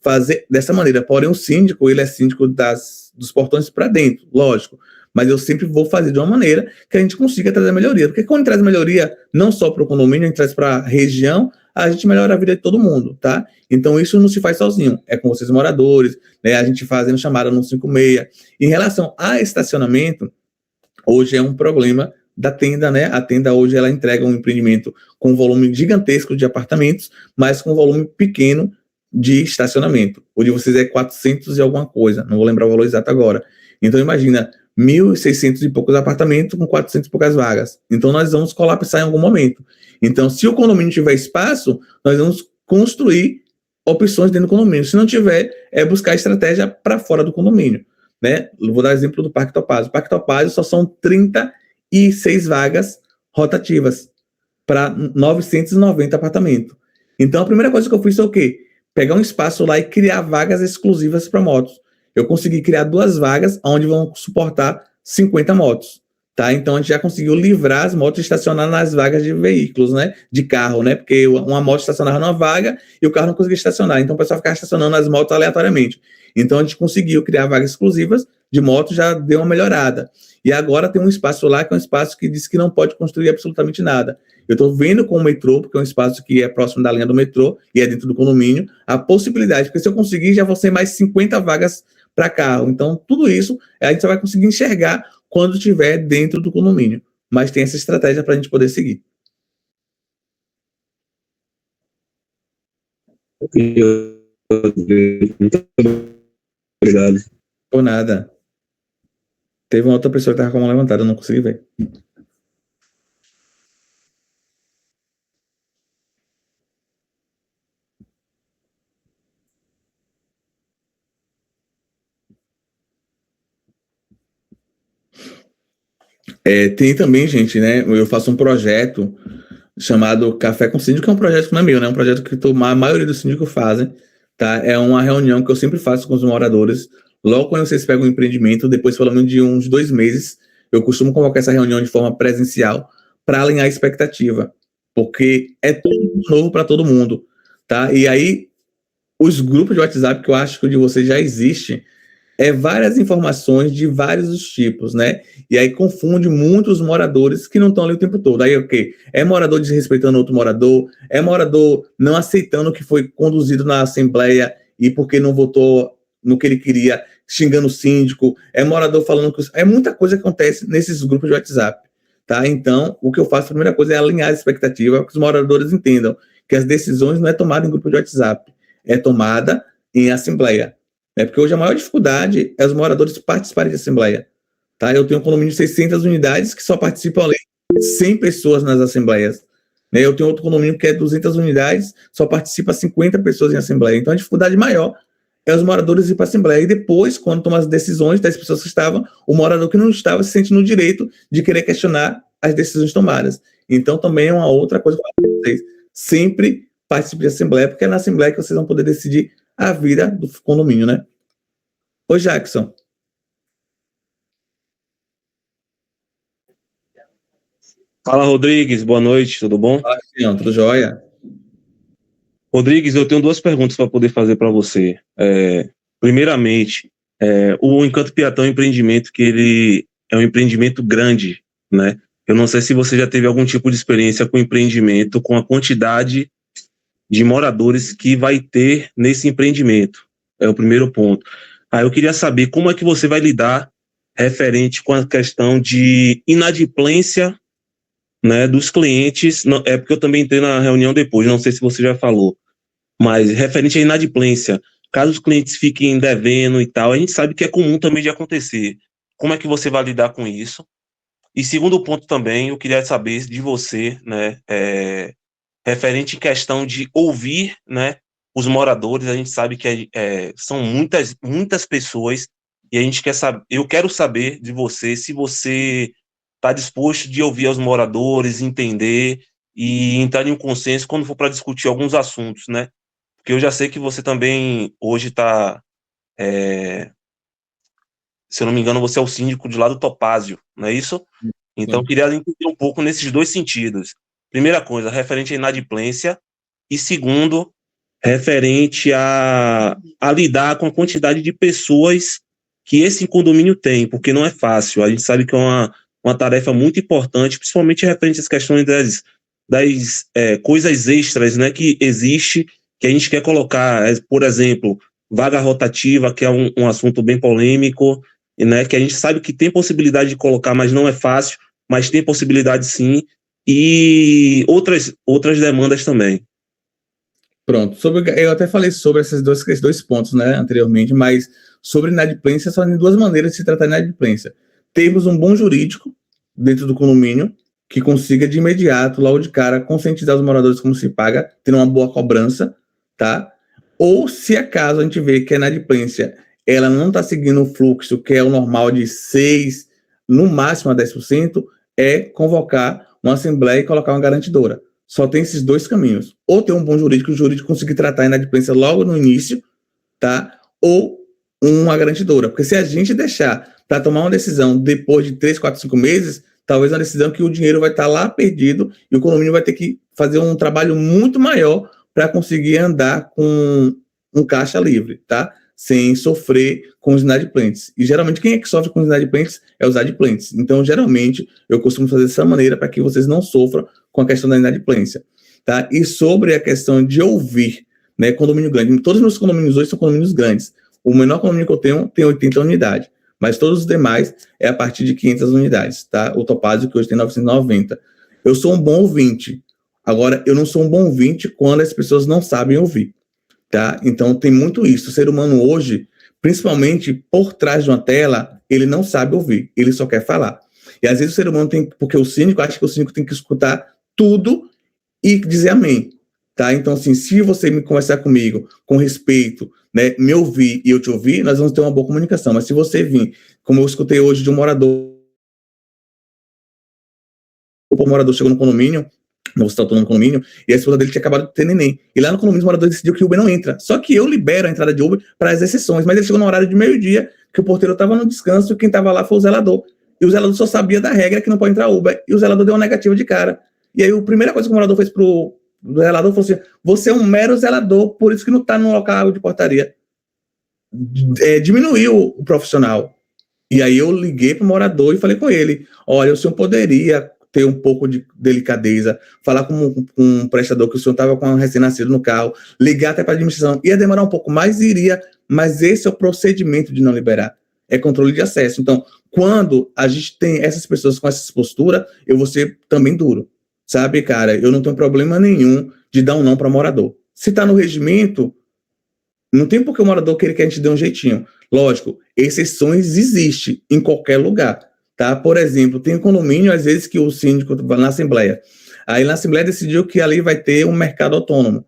fazer dessa maneira. Porém, o síndico, ele é síndico dos portões para dentro, lógico. Mas eu sempre vou fazer de uma maneira que a gente consiga trazer melhoria. Porque quando traz melhoria, não só para o condomínio, a gente traz para a região, a gente melhora a vida de todo mundo, tá? Então, isso não se faz sozinho. É com vocês moradores, né? A gente fazendo chamada no 56. Em relação a estacionamento, hoje é um problema da tenda, né? A tenda hoje ela entrega um empreendimento com um volume gigantesco de apartamentos, mas com um volume pequeno de estacionamento. O de vocês é 400 e alguma coisa, não vou lembrar o valor exato agora. Então imagina, 1.600 e poucos apartamentos com 400 e poucas vagas. Então nós vamos colapsar em algum momento. Então se o condomínio tiver espaço, nós vamos construir opções dentro do condomínio. Se não tiver, é buscar estratégia para fora do condomínio, né? Vou dar exemplo do Parque Topázio. O Parque Topázio só são 36 vagas rotativas para 990 apartamentos. Então, a primeira coisa que eu fiz foi o quê? Pegar um espaço lá e criar vagas exclusivas para motos. Eu consegui criar 2 vagas onde vão suportar 50 motos. Tá? Então, a gente já conseguiu livrar as motos e estacionar nas vagas de veículos, né? De carro, né? Porque uma moto estacionava numa vaga e o carro não conseguia estacionar. Então, o pessoal ficava estacionando as motos aleatoriamente. Então, a gente conseguiu criar vagas exclusivas de moto, já deu uma melhorada. E agora tem um espaço lá, que é um espaço que diz que não pode construir absolutamente nada. Eu estou vendo com o metrô, porque é um espaço que é próximo da linha do metrô e é dentro do condomínio, a possibilidade, porque se eu conseguir, já vou ser mais 50 vagas para carro. Então, tudo isso a gente só vai conseguir enxergar quando estiver dentro do condomínio. Mas tem essa estratégia para a gente poder seguir. Muito obrigado. Por nada. Teve uma outra pessoa que estava com a mão levantada, eu não consegui ver. Tem também, gente, né? Eu faço um projeto chamado Café com Síndico, que é um projeto que não é meu, né? É um projeto que a maioria dos síndicos fazem, tá? É uma reunião que eu sempre faço com os moradores. Logo quando vocês pegam um empreendimento, depois pelo menos de uns 2 meses, eu costumo convocar essa reunião de forma presencial para alinhar a expectativa, porque é tudo novo para todo mundo, tá? E aí, os grupos de WhatsApp, que eu acho que o de vocês já existe, várias informações de vários dos tipos, né? E aí confunde muitos moradores que não estão ali o tempo todo. Aí o quê? É morador desrespeitando outro morador, é morador não aceitando o que foi conduzido na Assembleia e porque não votou no que ele queria, xingando o síndico, é morador falando que... É muita coisa que acontece nesses grupos de WhatsApp, tá? Então, o que eu faço, a primeira coisa é alinhar a expectativa para que os moradores entendam que as decisões não é tomada em grupo de WhatsApp, é tomada em Assembleia. Porque hoje a maior dificuldade é os moradores participarem de assembleia. Tá? Eu tenho um condomínio de 600 unidades que só participam além de 100 pessoas nas assembleias. Né? Eu tenho outro condomínio que é 200 unidades, só participa 50 pessoas em assembleia. Então a dificuldade maior é os moradores ir para a assembleia. E depois, quando tomam as decisões das pessoas que estavam, o morador que não estava se sente no direito de querer questionar as decisões tomadas. Então também é uma outra coisa para vocês. Sempre participe de assembleia, porque é na assembleia que vocês vão poder decidir a vida do condomínio, né? Oi, Jackson. Fala, Rodrigues, boa noite, tudo bom? Fala, Cristiano, tudo jóia? Rodrigues, eu tenho 2 perguntas para poder fazer para você. Primeiramente, o Encanto Piatã é um empreendimento que ele é um empreendimento grande, né? Eu não sei se você já teve algum tipo de experiência com empreendimento, com a quantidade de moradores que vai ter nesse empreendimento. É o primeiro ponto. Aí eu queria saber como é que você vai lidar referente com a questão de inadimplência, né, dos clientes. Não, é porque eu também entrei na reunião depois, não sei se você já falou, mas referente à inadimplência, caso os clientes fiquem devendo e tal, a gente sabe que é comum também de acontecer. Como é que você vai lidar com isso? E segundo ponto também, eu queria saber de você, né, referente em questão de ouvir, né, os moradores. A gente sabe que são muitas pessoas e a gente quer saber, eu quero saber de você se você está disposto de ouvir os moradores, entender e entrar em um consenso quando for para discutir alguns assuntos, né? Porque eu já sei que você também hoje está, se eu não me engano, você é o síndico de lá do Topázio, não é isso? Então, eu queria entender um pouco nesses 2 sentidos. Primeira coisa, referente à inadimplência, e segundo, referente a lidar com a quantidade de pessoas que esse condomínio tem, porque não é fácil. A gente sabe que é uma tarefa muito importante, principalmente referente às questões das coisas extras, né, que existe, que a gente quer colocar, por exemplo, vaga rotativa, que é um assunto bem polêmico, né, que a gente sabe que tem possibilidade de colocar, mas não é fácil, mas tem possibilidade sim, e outras demandas também. Pronto. Eu até falei sobre esses dois pontos, né, anteriormente, mas sobre inadimplência, só tem duas maneiras de se tratar de inadimplência. Temos um bom jurídico dentro do condomínio que consiga de imediato, logo de cara, conscientizar os moradores como se paga, tendo uma boa cobrança, tá? Ou se acaso a gente vê que a inadimplência ela não está seguindo o fluxo que é o normal de 6%, no máximo a 10%, é convocar uma assembleia e colocar uma garantidora. Só tem esses dois caminhos. Ou ter um bom jurídico, o jurídico conseguir tratar a inadimplência logo no início, tá? Ou uma garantidora. Porque se a gente deixar para tomar uma decisão depois de 3, 4, 5 meses, talvez uma decisão que o dinheiro vai estar lá perdido e o condomínio vai ter que fazer um trabalho muito maior para conseguir andar com um caixa livre, tá? Sem sofrer com os inadimplentes. E geralmente quem é que sofre com os inadimplentes é os adimplentes. Então, geralmente, eu costumo fazer dessa maneira para que vocês não sofram com a questão da inadimplência, tá? E sobre a questão de ouvir, né, condomínio grande. Todos os meus condomínios hoje são condomínios grandes. O menor condomínio que eu tenho tem 80 unidades, mas todos os demais é a partir de 500 unidades, tá? O Topázio, que hoje tem 990. Eu sou um bom ouvinte. Agora, eu não sou um bom ouvinte quando as pessoas não sabem ouvir, tá? Então, tem muito isso. O ser humano hoje, principalmente por trás de uma tela, ele não sabe ouvir, ele só quer falar. E às vezes o ser humano tem, porque o cínico acha que o cínico tem que escutar tudo e dizer amém, tá? Então, assim, se você me conversar comigo com respeito, né, me ouvir e eu te ouvir, nós vamos ter uma boa comunicação. Mas se você vir, como eu escutei hoje de um morador, o morador chegou no condomínio, não está no condomínio, e a esposa dele tinha acabado de ter neném. E lá no condomínio o morador decidiu que o Uber não entra. Só que eu libero a entrada de Uber para as exceções, mas ele chegou no horário de meio-dia, que o porteiro estava no descanso e quem estava lá foi o zelador. E o zelador só sabia da regra que não pode entrar Uber. E o zelador deu uma negativa de cara. E aí a primeira coisa que o morador fez pro zelador foi assim: você é um mero zelador, por isso que não está no local de portaria. Diminuiu o profissional. E aí eu liguei pro morador e falei com ele: olha, o senhor poderia ter um pouco de delicadeza, falar com um prestador que o senhor estava com um recém-nascido no carro, ligar até para a administração. Ia demorar um pouco mais, iria, mas esse é o procedimento de não liberar. É controle de acesso. Então, quando a gente tem essas pessoas com essa postura, eu vou ser também duro. Sabe, cara, eu não tenho problema nenhum de dar um não para morador. Se está no regimento, não tem por que o morador querer que a gente dê um jeitinho. Lógico, exceções existem em qualquer lugar, tá? Por exemplo, tem um condomínio, às vezes, que o síndico vai na Assembleia. Aí na Assembleia decidiu que ali vai ter um mercado autônomo.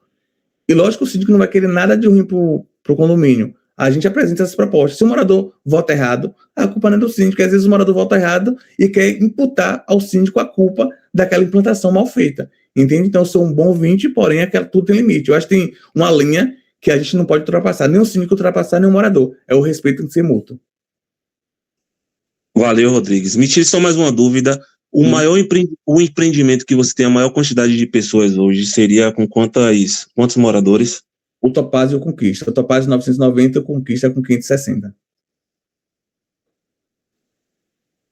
E lógico que o síndico não vai querer nada de ruim pro condomínio. A gente apresenta essas propostas. Se o morador vota errado, a culpa não é do síndico. Às vezes o morador vota errado e quer imputar ao síndico a culpa daquela implantação mal feita. Entende? Então, eu sou um bom ouvinte, porém, tudo tem limite. Eu acho que tem uma linha que a gente não pode ultrapassar. Nem o síndico ultrapassar, nem o morador. É o respeito de ser mútuo. Valeu, Rodrigues. Me tire só mais uma dúvida. O empreendimento que você tem a maior quantidade de pessoas hoje seria com quantos moradores? O Topázio e o Conquista. O Topázio 990 e o Conquista com 560.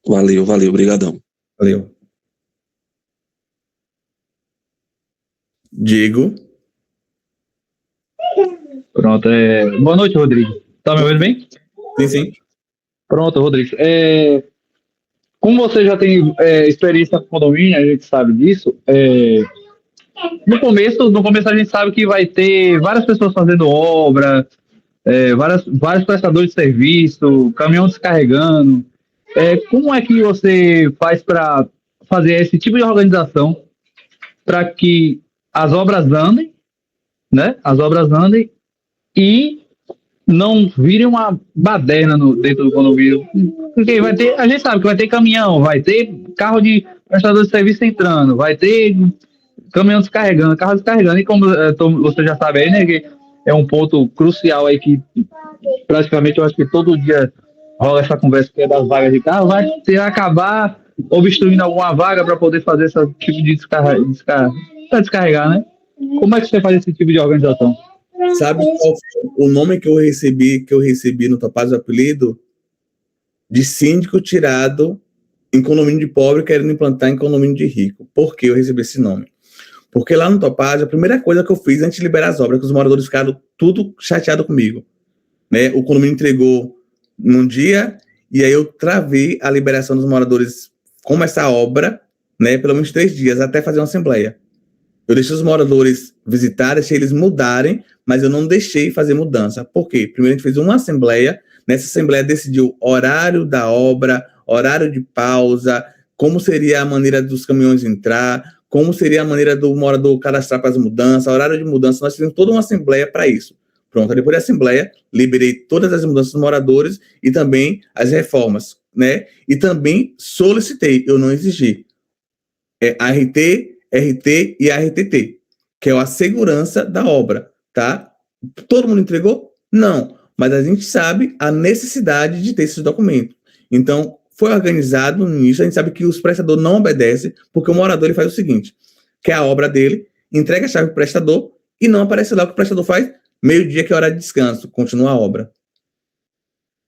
Valeu, obrigadão. Valeu. Diego. Pronto. Boa noite, Rodrigo. Tá me ouvindo bem? Sim, sim. Pronto, Rodrigo. Como você já tem experiência com condomínio, a gente sabe disso. No começo a gente sabe que vai ter várias pessoas fazendo obra, vários prestadores de serviço, caminhão descarregando. Como é que você faz para fazer esse tipo de organização para que as obras andem, né? As obras andem e não virem uma baderna dentro do condomínio. Porque a gente sabe que vai ter caminhão, vai ter carro de prestador de serviço entrando, vai ter caminhão descarregando, carro descarregando. E como você já sabe aí, né, que é um ponto crucial aí que praticamente eu acho que todo dia rola essa conversa que é das vagas de carro, vai acabar obstruindo alguma vaga para poder fazer esse tipo de descarregar, né? Como é que você faz esse tipo de organização? Sabe qual foi o nome que eu recebi no Topázio, o apelido? De síndico tirado em condomínio de pobre querendo implantar em condomínio de rico. Por que eu recebi esse nome? Porque lá no Topázio, a primeira coisa que eu fiz antes de liberar as obras, que os moradores ficaram tudo chateados comigo, né? O condomínio entregou num dia e aí eu travei a liberação dos moradores como essa obra, né, pelo menos 3 dias, até fazer uma assembleia. Eu deixei os moradores visitarem, deixei eles mudarem, mas eu não deixei fazer mudança. Por quê? Primeiro a gente fez uma assembleia, nessa assembleia decidiu horário da obra, horário de pausa, como seria a maneira dos caminhões entrar, como seria a maneira do morador cadastrar para as mudanças, horário de mudança, nós fizemos toda uma assembleia para isso. Pronto, depois da assembleia, liberei todas as mudanças dos moradores e também as reformas, né? E também solicitei, eu não exigi, ART, RT e ARTT, que é a segurança da obra, tá? Todo mundo entregou? Não, mas a gente sabe a necessidade de ter esses documentos. Então, foi organizado nisso, a gente sabe que os prestadores não obedecem, porque o morador ele faz o seguinte, que é a obra dele, entrega a chave para o prestador e não aparece lá o que o prestador faz, meio-dia que é hora de descanso, continua a obra.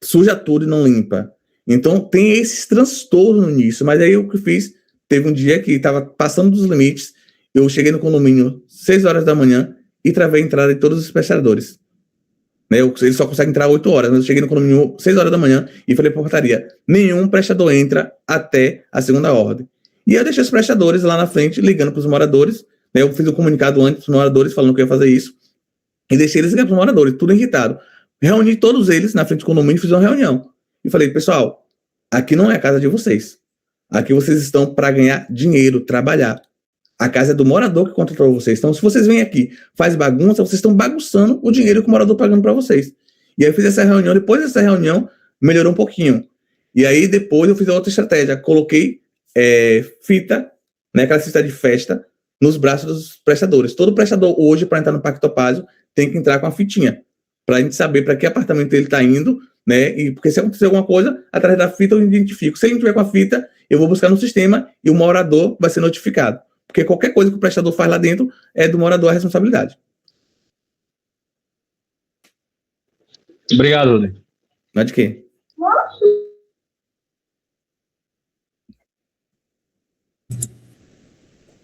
Suja tudo e não limpa. Então, tem esses transtornos nisso, mas aí o que eu fiz, teve um dia que estava passando dos limites, eu cheguei no condomínio 6 horas da manhã e travei a entrada de todos os prestadores. Né, ele só consegue entrar 8 horas, mas eu cheguei no condomínio 6 horas da manhã e falei para a portaria, nenhum prestador entra até a segunda ordem. E eu deixei os prestadores lá na frente, ligando para os moradores, né, eu fiz um comunicado antes para os moradores, falando que eu ia fazer isso, e deixei eles ligar para os moradores, tudo irritado. Reuni todos eles na frente do condomínio e fiz uma reunião. E falei, pessoal, aqui não é a casa de vocês. Aqui vocês estão para ganhar dinheiro, trabalhar. A casa é do morador que contratou vocês. Então, se vocês vêm aqui, faz bagunça, vocês estão bagunçando o dinheiro que o morador pagando para vocês. E aí eu fiz essa reunião, depois dessa reunião, melhorou um pouquinho. E aí depois eu fiz outra estratégia, coloquei fita, né, aquela fita de festa, nos braços dos prestadores. Todo prestador hoje, para entrar no Parque Topázio, tem que entrar com a fitinha, para a gente saber para que apartamento ele está indo, né, e porque se acontecer alguma coisa, através da fita eu identifico. Se ele não tiver com a fita, eu vou buscar no sistema e o morador vai ser notificado. Porque qualquer coisa que o prestador faz lá dentro é do morador a responsabilidade. Obrigado, Rodrigo. Não é de quê?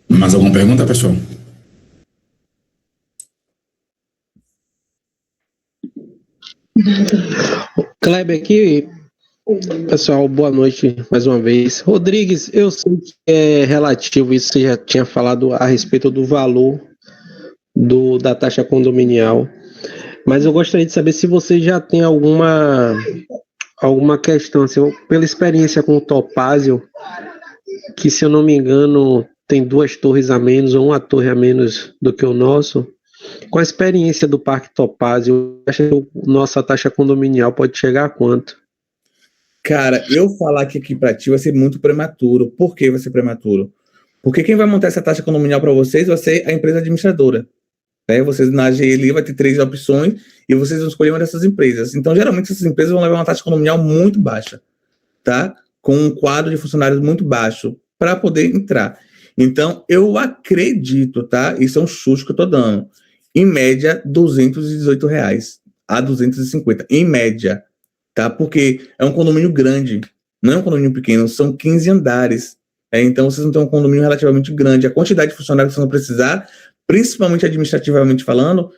Mais alguma pergunta, pessoal? Kleber aqui, pessoal, boa noite mais uma vez. Rodrigues, eu sei que é relativo, isso você já tinha falado a respeito do valor da taxa condominial, mas eu gostaria de saber se você já tem alguma questão, assim, pela experiência com o Topázio, que se eu não me engano tem 2 torres a menos ou 1 torre a menos do que o nosso. Com a experiência do Parque Topázio, acha que nossa taxa condominial pode chegar a quanto? Cara, eu falar aqui para ti vai ser muito prematuro. Por que vai ser prematuro? Porque quem vai montar essa taxa condominial para vocês vai ser a empresa administradora. Né? Vocês na AGLI vai ter 3 opções e vocês vão escolher uma dessas empresas. Então, geralmente, essas empresas vão levar uma taxa condominial muito baixa, tá? Com um quadro de funcionários muito baixo para poder entrar. Então, eu acredito, tá? Isso é um chute que eu tô dando. Em média, R$218 a 250, em média, tá? Porque é um condomínio grande, não é um condomínio pequeno, são 15 andares. Então, vocês vão ter um condomínio relativamente grande. A quantidade de funcionários que vocês vão precisar, principalmente administrativamente falando,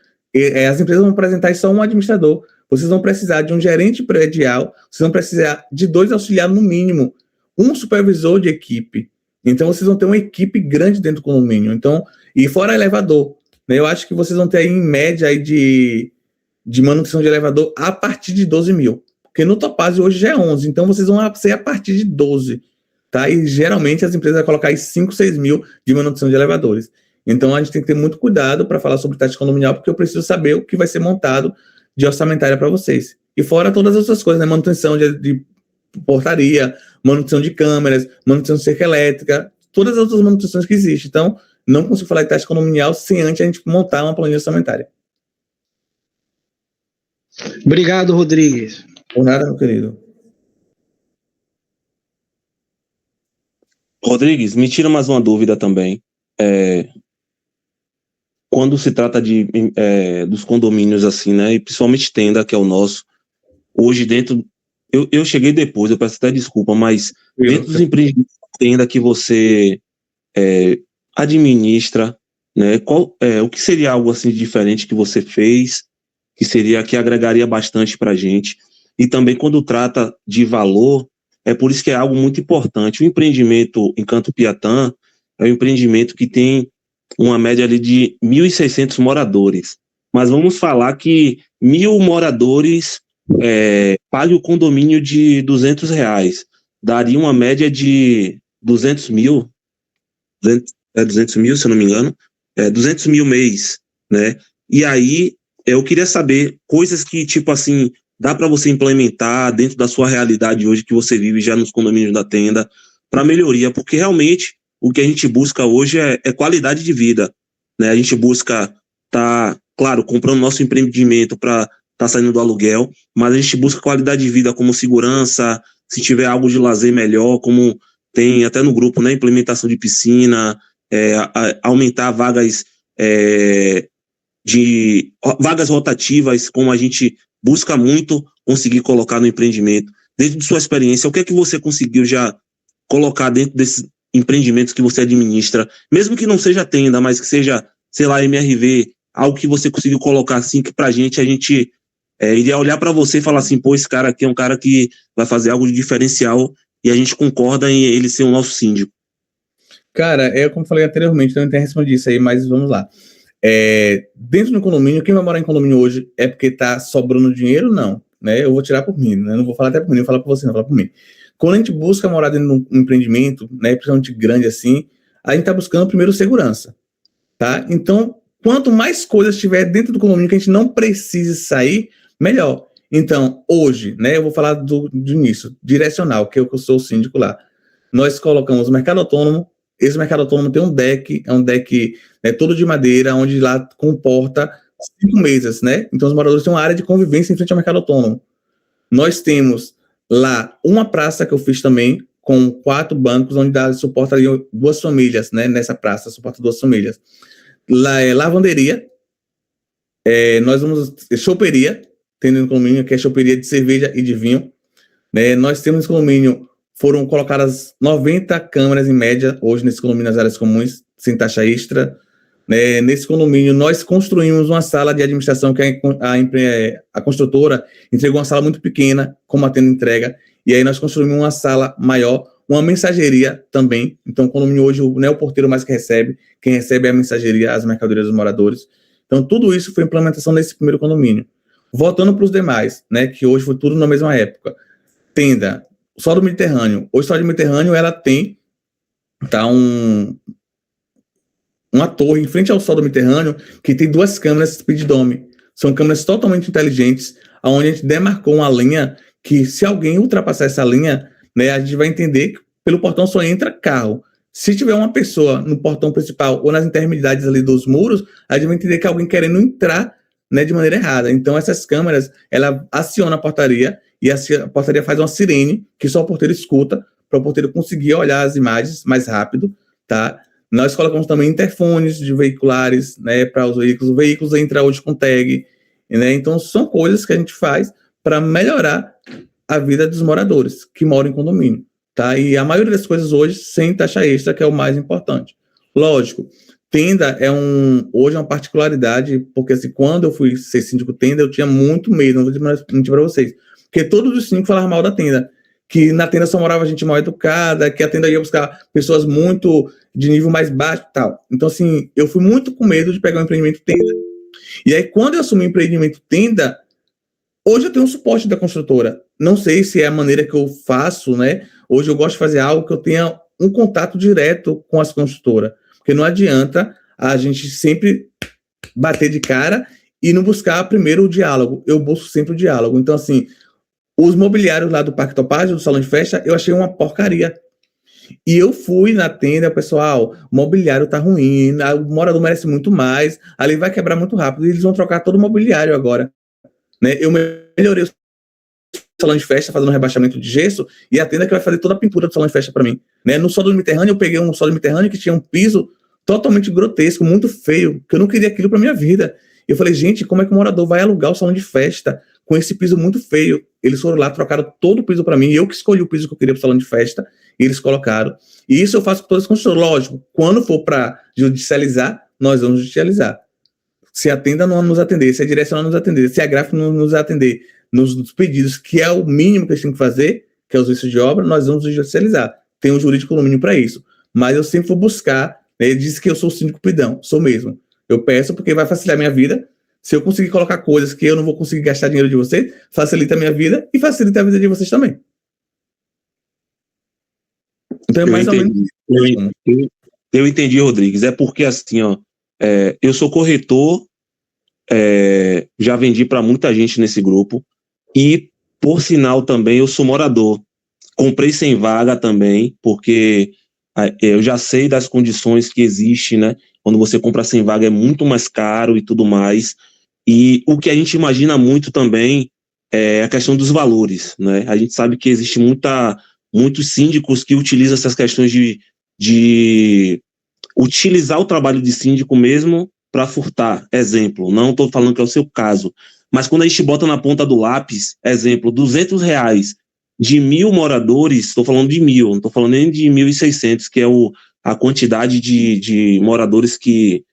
as empresas vão apresentar só um administrador. Vocês vão precisar de um gerente predial, vocês vão precisar de 2 auxiliares no mínimo, um supervisor de equipe. Então, vocês vão ter uma equipe grande dentro do condomínio. Então, e fora elevador, né? Eu acho que vocês vão ter aí, em média, aí de manutenção de elevador a partir de 12 mil. Porque no Topázio hoje já é 11, então vocês vão ser a partir de 12. Tá? E geralmente as empresas vão colocar aí 5, 6 mil de manutenção de elevadores. Então a gente tem que ter muito cuidado para falar sobre taxa condominial, porque eu preciso saber o que vai ser montado de orçamentária para vocês. E fora todas as outras coisas, né? Manutenção de portaria, manutenção de câmeras, manutenção de cerca elétrica, todas as outras manutenções que existem. Então, não consigo falar de taxa condominial sem antes a gente montar uma planilha orçamentária. Obrigado, Rodrigues. Por nada, meu querido. Rodrigues, me tira mais uma dúvida também. Quando se trata dos condomínios assim, né, e principalmente tenda, que é o nosso, hoje dentro, eu cheguei depois, eu peço até desculpa, mas dentro dos empreendimentos de tenda que você administra, né, o que seria algo assim diferente que você fez, que agregaria bastante para a gente? e também quando trata de valor, é por isso que é algo muito importante. O empreendimento Encanto Piatã é um empreendimento que tem uma média ali de 1.600 moradores. Mas vamos falar que 1.000 moradores paguem o condomínio de R$200. Daria uma média de 200 mil, 200 mil, se eu não me engano, 200 mil mês, né? E aí, eu queria saber coisas que, tipo assim, dá para você implementar dentro da sua realidade hoje que você vive já nos condomínios da Tenda, para melhoria, porque realmente o que a gente busca hoje é qualidade de vida, né? A gente busca claro, comprando nosso empreendimento para saindo do aluguel, mas a gente busca qualidade de vida como segurança, se tiver algo de lazer melhor, como tem até no grupo, né? Implementação de piscina, aumentar vagas vagas rotativas, como a gente busca muito conseguir colocar no empreendimento. Dentro de sua experiência, o que é que você conseguiu já colocar dentro desses empreendimentos que você administra, mesmo que não seja tenda, mas que seja, sei lá, MRV, algo que você conseguiu colocar assim, que pra gente, a gente iria olhar para você e falar assim, pô, esse cara aqui é um cara que vai fazer algo de diferencial e a gente concorda em ele ser o nosso síndico. Cara, como falei anteriormente, não tenho respondido isso aí, mas vamos lá. Dentro do condomínio, quem vai morar em condomínio hoje é porque tá sobrando dinheiro? Não, né? Eu vou tirar por mim, né? Eu não vou falar até por mim, eu vou falar por você, não, vou falar por mim. Quando a gente busca morar dentro de um empreendimento, né, principalmente grande assim, a gente tá buscando primeiro segurança, tá? Então, quanto mais coisas tiver dentro do condomínio que a gente não precise sair, melhor. Então, hoje, né, eu vou falar do início, direcional, que eu sou o síndico lá. Nós colocamos o mercado autônomo. Esse mercado autônomo tem um deck, todo de madeira, onde lá comporta 5 mesas, né? Então os moradores têm uma área de convivência em frente ao mercado autônomo. Nós temos lá uma praça que eu fiz também, com 4 bancos, onde suporta 2 famílias, né? Nessa praça, suporta 2 famílias. Lá é lavanderia, nós vamos choperia, tendo no condomínio, que é choperia de cerveja e de vinho, né? Nós temos no condomínio, foram colocadas 90 câmeras em média, hoje nesse condomínio nas áreas comuns, sem taxa extra, né? Nesse condomínio, nós construímos uma sala de administração que a construtora entregou uma sala muito pequena, como a Tenda entrega, e aí nós construímos uma sala maior, uma mensageria também. Então, o condomínio hoje não é o porteiro mais que recebe, quem recebe é a mensageria, as mercadorias dos moradores. Então, tudo isso foi implementação nesse primeiro condomínio. Voltando para os demais, né, que hoje foi tudo na mesma época. Tenda, Sol do Mediterrâneo. Hoje, Sol do Mediterrâneo, ela tem uma torre em frente ao Sol do Mediterrâneo que tem 2 câmeras Speed Dome. São câmeras totalmente inteligentes, onde a gente demarcou uma linha que, se alguém ultrapassar essa linha, né, a gente vai entender que pelo portão só entra carro. Se tiver uma pessoa no portão principal ou nas intermediárias ali dos muros, a gente vai entender que alguém querendo entrar, né, de maneira errada. Então, essas câmeras, ela aciona a portaria e a portaria faz uma sirene que só o porteiro escuta, para o porteiro conseguir olhar as imagens mais rápido, tá? Nós colocamos também interfones de veiculares, né, para os veículos entram hoje com tag, né? Então, são coisas que a gente faz para melhorar a vida dos moradores que moram em condomínio, tá? E a maioria das coisas hoje sem taxa extra, que é o mais importante. Lógico, tenda hoje é uma particularidade, porque assim, quando eu fui ser síndico tenda, eu tinha muito medo, não vou mentir para vocês, porque todos os síndicos falavam mal da tenda, que na tenda só morava gente mal educada, que a tenda ia buscar pessoas muito de nível mais baixo e tal. Então, assim, eu fui muito com medo de pegar um empreendimento tenda. E aí, quando eu assumi o empreendimento tenda, hoje eu tenho um suporte da construtora. Não sei se é a maneira que eu faço, né? Hoje eu gosto de fazer algo que eu tenha um contato direto com as construtoras. Porque não adianta a gente sempre bater de cara e não buscar primeiro o diálogo. Eu busco sempre o diálogo. Então, assim, os mobiliários lá do Parque Topázio, do salão de festa, eu achei uma porcaria. E eu fui na tenda, pessoal, o mobiliário tá ruim, o morador merece muito mais, ali vai quebrar muito rápido, e eles vão trocar todo o mobiliário agora, né? Eu melhorei o salão de festa, fazendo um rebaixamento de gesso, e a tenda que vai fazer toda a pintura do salão de festa para mim, né? No Sol do Mediterrâneo, eu peguei um Sol do Mediterrâneo que tinha um piso totalmente grotesco, muito feio, que eu não queria aquilo para minha vida. Eu falei, gente, como é que o morador vai alugar o salão de festa com esse piso muito feio? Eles foram lá, trocaram todo o piso para mim, eu que escolhi o piso que eu queria pro salão de festa, e eles colocaram. E isso eu faço com todas as construtoras. Lógico, quando for para judicializar, nós vamos judicializar. Se a tenda não nos atender, se a direção não nos atender, se a gráfica não nos atender, nos pedidos, que é o mínimo que eles têm que fazer, que é os vistos de obra, nós vamos judicializar. Tem um jurídico no mínimo para isso. Mas eu sempre vou buscar, né, ele disse que eu sou síndico cuidão, sou mesmo. Eu peço porque vai facilitar a minha vida. Se eu conseguir colocar coisas que eu não vou conseguir gastar dinheiro de vocês, facilita a minha vida e facilita a vida de vocês também. Então é mais ou menos isso. Eu entendi, Rodrigues. É porque assim, ó, eu sou corretor, já vendi para muita gente nesse grupo e, por sinal, também eu sou morador. Comprei sem vaga também, porque eu já sei das condições que existem, né? Quando você compra sem vaga é muito mais caro e tudo mais. E o que a gente imagina muito também é a questão dos valores, né? A gente sabe que existe muitos síndicos que utilizam essas questões de utilizar o trabalho de síndico mesmo para furtar. Exemplo, não estou falando que é o seu caso, mas quando a gente bota na ponta do lápis, exemplo, R$200 de 1.000 moradores, estou falando de 1.000, não estou falando nem de 1.600, que é a quantidade de moradores que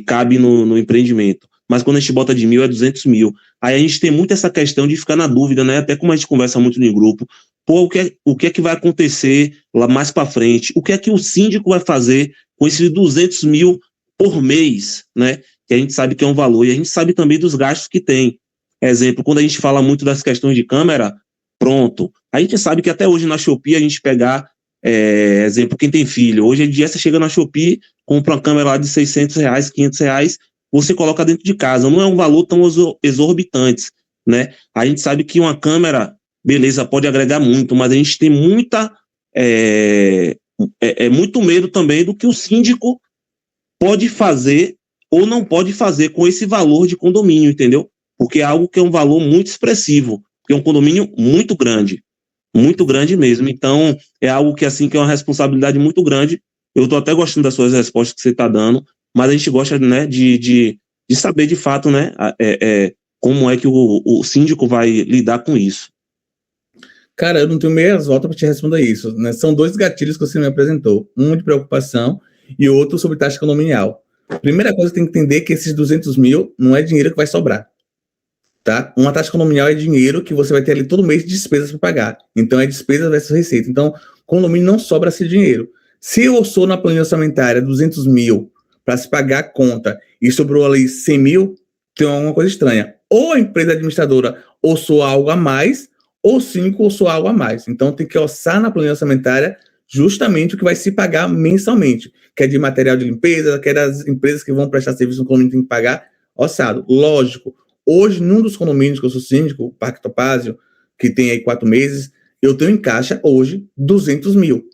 cabe no empreendimento. Mas quando a gente bota de 1.000, é 200 mil. Aí a gente tem muito essa questão de ficar na dúvida, né? Até como a gente conversa muito no grupo. Pô, o que é que vai acontecer lá mais para frente? O que é que o síndico vai fazer com esses 200 mil por mês, né? Que a gente sabe que é um valor. E a gente sabe também dos gastos que tem. Exemplo, quando a gente fala muito das questões de câmera, pronto. A gente sabe que até hoje na Shopee a gente pegar, exemplo, quem tem filho. Hoje em dia você chega na Shopee, compra uma câmera lá de R$600, R$500, você coloca dentro de casa. Não é um valor tão exorbitante, né? A gente sabe que uma câmera, beleza, pode agregar muito, mas a gente tem muito medo também do que o síndico pode fazer ou não pode fazer com esse valor de condomínio, entendeu? Porque é algo que é um valor muito expressivo, porque é um condomínio muito grande mesmo. Então, é algo que, assim, que é uma responsabilidade muito grande. Eu estou até gostando das suas respostas que você está dando, mas a gente gosta, né, de saber de fato, né, como é que o síndico vai lidar com isso. Cara, eu não tenho meias voltas para te responder isso, né? São dois gatilhos que você me apresentou, um de preocupação e outro sobre taxa condominial. Primeira coisa, tem que entender que esses 200 mil não é dinheiro que vai sobrar, tá? Uma taxa condominial é dinheiro que você vai ter ali todo mês de despesas para pagar. Então, é despesa versus receita. Então, condomínio não sobra esse dinheiro. Se eu sou na planilha orçamentária 200 mil para se pagar a conta e sobrou ali 100 mil, tem alguma coisa estranha. Ou a empresa administradora orçou algo a mais, ou 5 orçou algo a mais. Então, tem que orçar na planilha orçamentária justamente o que vai se pagar mensalmente, que é de material de limpeza, que é das empresas que vão prestar serviço no condomínio, tem que pagar orçado. Lógico, hoje, num dos condomínios que eu sou síndico, o Parque Topázio, que tem aí 4 meses, eu tenho em caixa hoje 200 mil,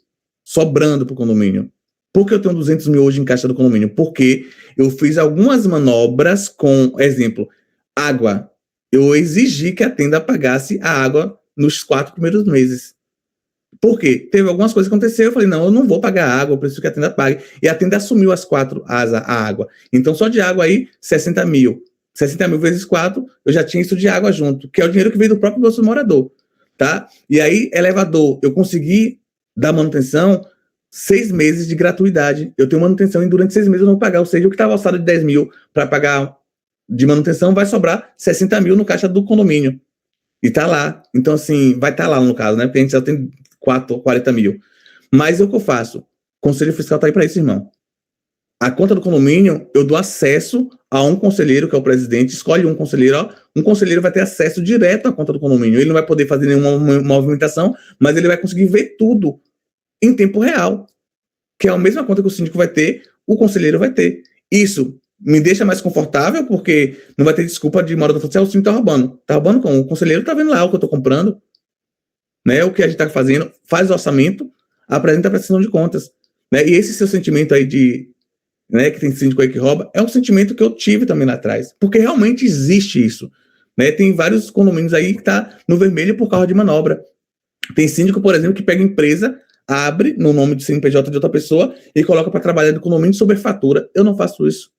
sobrando para o condomínio. Por que eu tenho 200 mil hoje em caixa do condomínio? Porque eu fiz algumas manobras com, exemplo, água. Eu exigi que a tenda pagasse a água nos 4 primeiros meses. Por quê? Teve algumas coisas que aconteceram, eu falei, não, eu não vou pagar água, eu preciso que a tenda pague. E a tenda assumiu a água. Então, só de água aí, 60 mil. 60 mil vezes 4, eu já tinha isso de água junto, que é o dinheiro que veio do próprio bolso do morador, tá? E aí, elevador, eu consegui dar manutenção 6 meses de gratuidade. Eu tenho manutenção e durante 6 meses eu não vou pagar, ou seja, o que estava alçado de 10 mil para pagar de manutenção vai sobrar 60 mil no caixa do condomínio. E tá lá. Então, assim, vai estar lá no caso, né? Porque a gente já tem 40 mil. Mas o que eu faço? O Conselho Fiscal tá aí para isso, irmão. A conta do condomínio, eu dou acesso a um conselheiro, que é o presidente, escolhe um conselheiro, ó, um conselheiro vai ter acesso direto à conta do condomínio. Ele não vai poder fazer nenhuma movimentação, mas ele vai conseguir ver tudo em tempo real, que é a mesma conta que o síndico vai ter, o conselheiro vai ter. Isso me deixa mais confortável, porque não vai ter desculpa de morador falar assim, o síndico tá roubando. Tá roubando como? O conselheiro tá vendo lá o que eu tô comprando, né? O que a gente tá fazendo, faz o orçamento, apresenta a prestação de contas, né? E esse seu sentimento aí de, né, que tem síndico aí que rouba, é um sentimento que eu tive também lá atrás, porque realmente existe isso, né? Tem vários condomínios aí que tá no vermelho por causa de manobra. Tem síndico, por exemplo, que pega empresa, abre no nome de CNPJ de outra pessoa e coloca para trabalhar no condomínio sob fatura. Eu não faço isso.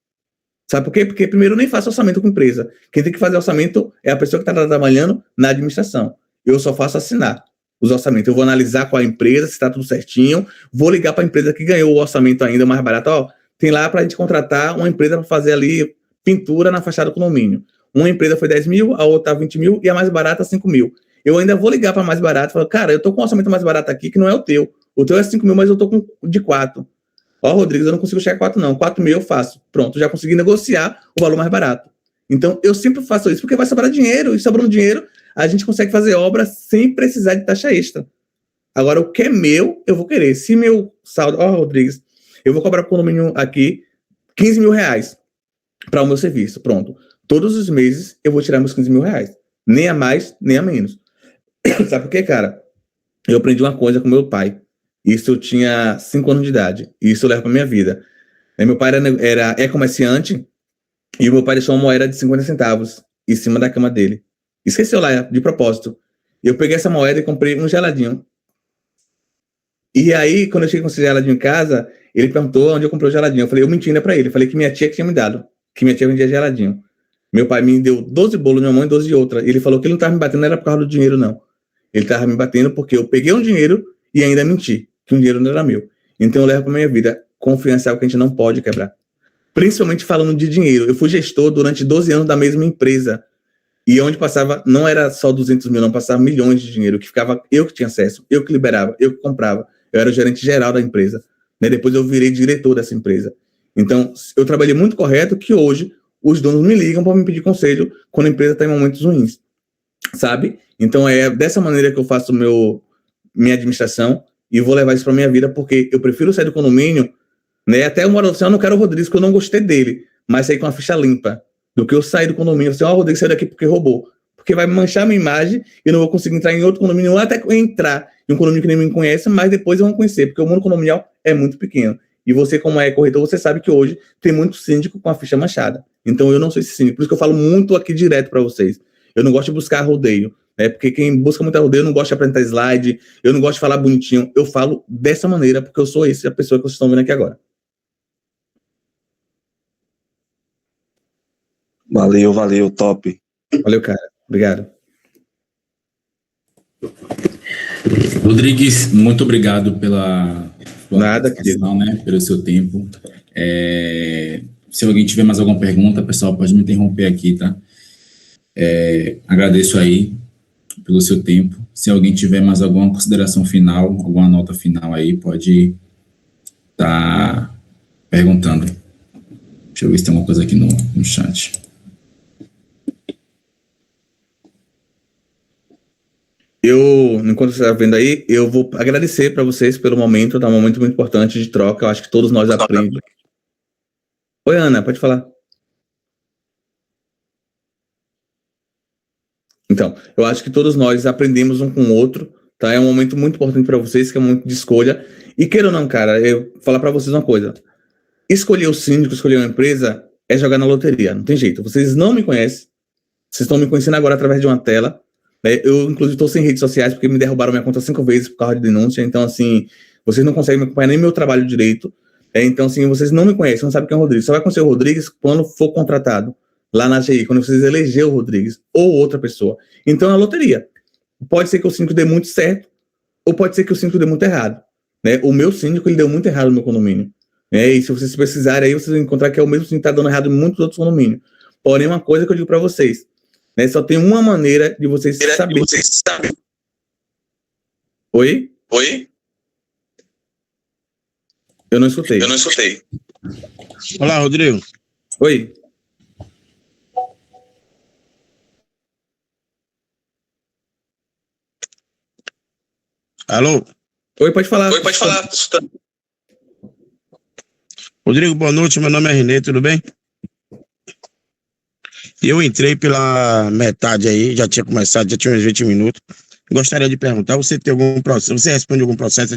Sabe por quê? Porque primeiro eu nem faço orçamento com empresa. Quem tem que fazer orçamento é a pessoa que está trabalhando na administração. Eu só faço assinar os orçamentos. Eu vou analisar qual a empresa, se está tudo certinho, vou ligar para a empresa que ganhou o orçamento ainda mais barato, ó, tem lá para a gente contratar uma empresa para fazer ali pintura na fachada do condomínio. Uma empresa foi 10 mil, a outra 20 mil e a mais barata 5 mil. Eu ainda vou ligar para mais barato e falar, cara, eu tô com um orçamento mais barato aqui que não é o teu. O teu é 5 mil, mas eu tô com de 4. Ó, Rodrigues, eu não consigo chegar a 4 não. 4 mil eu faço. Pronto, já consegui negociar o valor mais barato. Então, eu sempre faço isso porque vai sobrar dinheiro. E sobrando dinheiro, a gente consegue fazer obra sem precisar de taxa extra. Agora, o que é meu, eu vou querer. Se meu saldo... Ó, Rodrigues, eu vou cobrar para o condomínio aqui 15 mil reais para o meu serviço. Pronto. Todos os meses eu vou tirar meus 15 mil reais. Nem a mais, nem a menos. Sabe por quê, cara? Eu aprendi uma coisa com meu pai. Isso eu tinha 5 anos de idade. E isso eu levo para minha vida. Meu pai é comerciante e o meu pai deixou uma moeda de 50 centavos em cima da cama dele. Esqueceu lá, de propósito. Eu peguei essa moeda e comprei um geladinho. E aí, quando eu cheguei com esse geladinho em casa, ele perguntou onde eu comprei o geladinho. Eu falei, eu menti ainda pra ele. Eu falei que minha tia que tinha me dado. Que minha tia vendia geladinho. Meu pai me deu 12 bolos de uma mão e 12 de outra. Ele falou que ele não tava me batendo, não era por causa do dinheiro, não. Ele tava me batendo porque eu peguei um dinheiro e ainda menti. Que o dinheiro não era meu. Então eu levo pra minha vida. Confiança é algo que a gente não pode quebrar. Principalmente falando de dinheiro. Eu fui gestor durante 12 anos da mesma empresa. E onde passava, não era só 200 mil, não, passava milhões de dinheiro, que ficava, eu que tinha acesso, eu que liberava, eu que comprava. Eu era o gerente geral da empresa. Né? Depois eu virei diretor dessa empresa. Então, eu trabalhei muito correto que hoje os donos me ligam para me pedir conselho quando a empresa está em momentos ruins. Sabe? Então, é dessa maneira que eu faço minha administração e vou levar isso para minha vida, porque eu prefiro sair do condomínio, né? Até uma hora assim, eu não quero o Rodrigues, porque eu não gostei dele, mas sair com a ficha limpa, do que eu sair do condomínio, assim, ó, o Rodrigues saiu daqui porque roubou. Porque vai manchar minha imagem e eu não vou conseguir entrar em outro condomínio, ou até entrar em um condomínio que nem me conhece, mas depois eu vou conhecer, porque o mundo condominial é muito pequeno. E você, como é corretor, você sabe que hoje tem muito síndico com a ficha manchada. Então eu não sou esse síndico, por isso que eu falo muito aqui direto para vocês. Eu não gosto de buscar rodeio, né? Porque quem busca muito rodeio não gosta de apresentar slide, eu não gosto de falar bonitinho, eu falo dessa maneira, porque eu sou a pessoa que vocês estão vendo aqui agora. Valeu, top. Valeu, cara. Obrigado. Rodrigues, muito obrigado pela Nada, participação, né, pelo seu tempo. Se alguém tiver mais alguma pergunta, pessoal, pode me interromper aqui, tá? Agradeço aí pelo seu tempo. Se alguém tiver mais alguma consideração final, alguma nota final aí, pode estar perguntando. Deixa eu ver se tem alguma coisa aqui no chat. Enquanto você está vendo aí, eu vou agradecer para vocês pelo momento, tá um momento muito importante de troca, eu acho que todos nós aprendemos. Oi, Ana, pode falar. Então, eu acho que todos nós aprendemos um com o outro, tá? É um momento muito importante para vocês, que é um momento de escolha. E queira ou não, cara, eu vou falar para vocês uma coisa. Escolher o síndico, escolher uma empresa, é jogar na loteria, não tem jeito. Vocês não me conhecem, vocês estão me conhecendo agora através de uma tela. Eu, inclusive, estou sem redes sociais porque me derrubaram minha conta 5 vezes por causa de denúncia. Então, assim, vocês não conseguem me acompanhar nem meu trabalho direito. Então, assim, vocês não me conhecem, não sabem quem é o Rodrigues. Só vai conhecer o Rodrigues quando for contratado lá na AGI, quando vocês eleger o Rodrigues ou outra pessoa. Então, é a loteria. Pode ser que o síndico dê muito certo ou pode ser que o síndico dê muito errado. Né? O meu síndico, ele deu muito errado no meu condomínio. E se vocês precisarem aí, vocês vão encontrar que é o mesmo síndico que está dando errado em muitos outros condomínios. Porém, uma coisa que eu digo para vocês, né? Só tem uma maneira de vocês saberem. Oi? Eu não escutei. Olá, Rodrigo. Oi. Alô? Oi, pode falar. Rodrigo, boa noite. Meu nome é Renê, tudo bem? Eu entrei pela metade aí, já tinha começado, já tinha uns 20 minutos. Gostaria de perguntar, você tem algum processo? Você responde algum processo?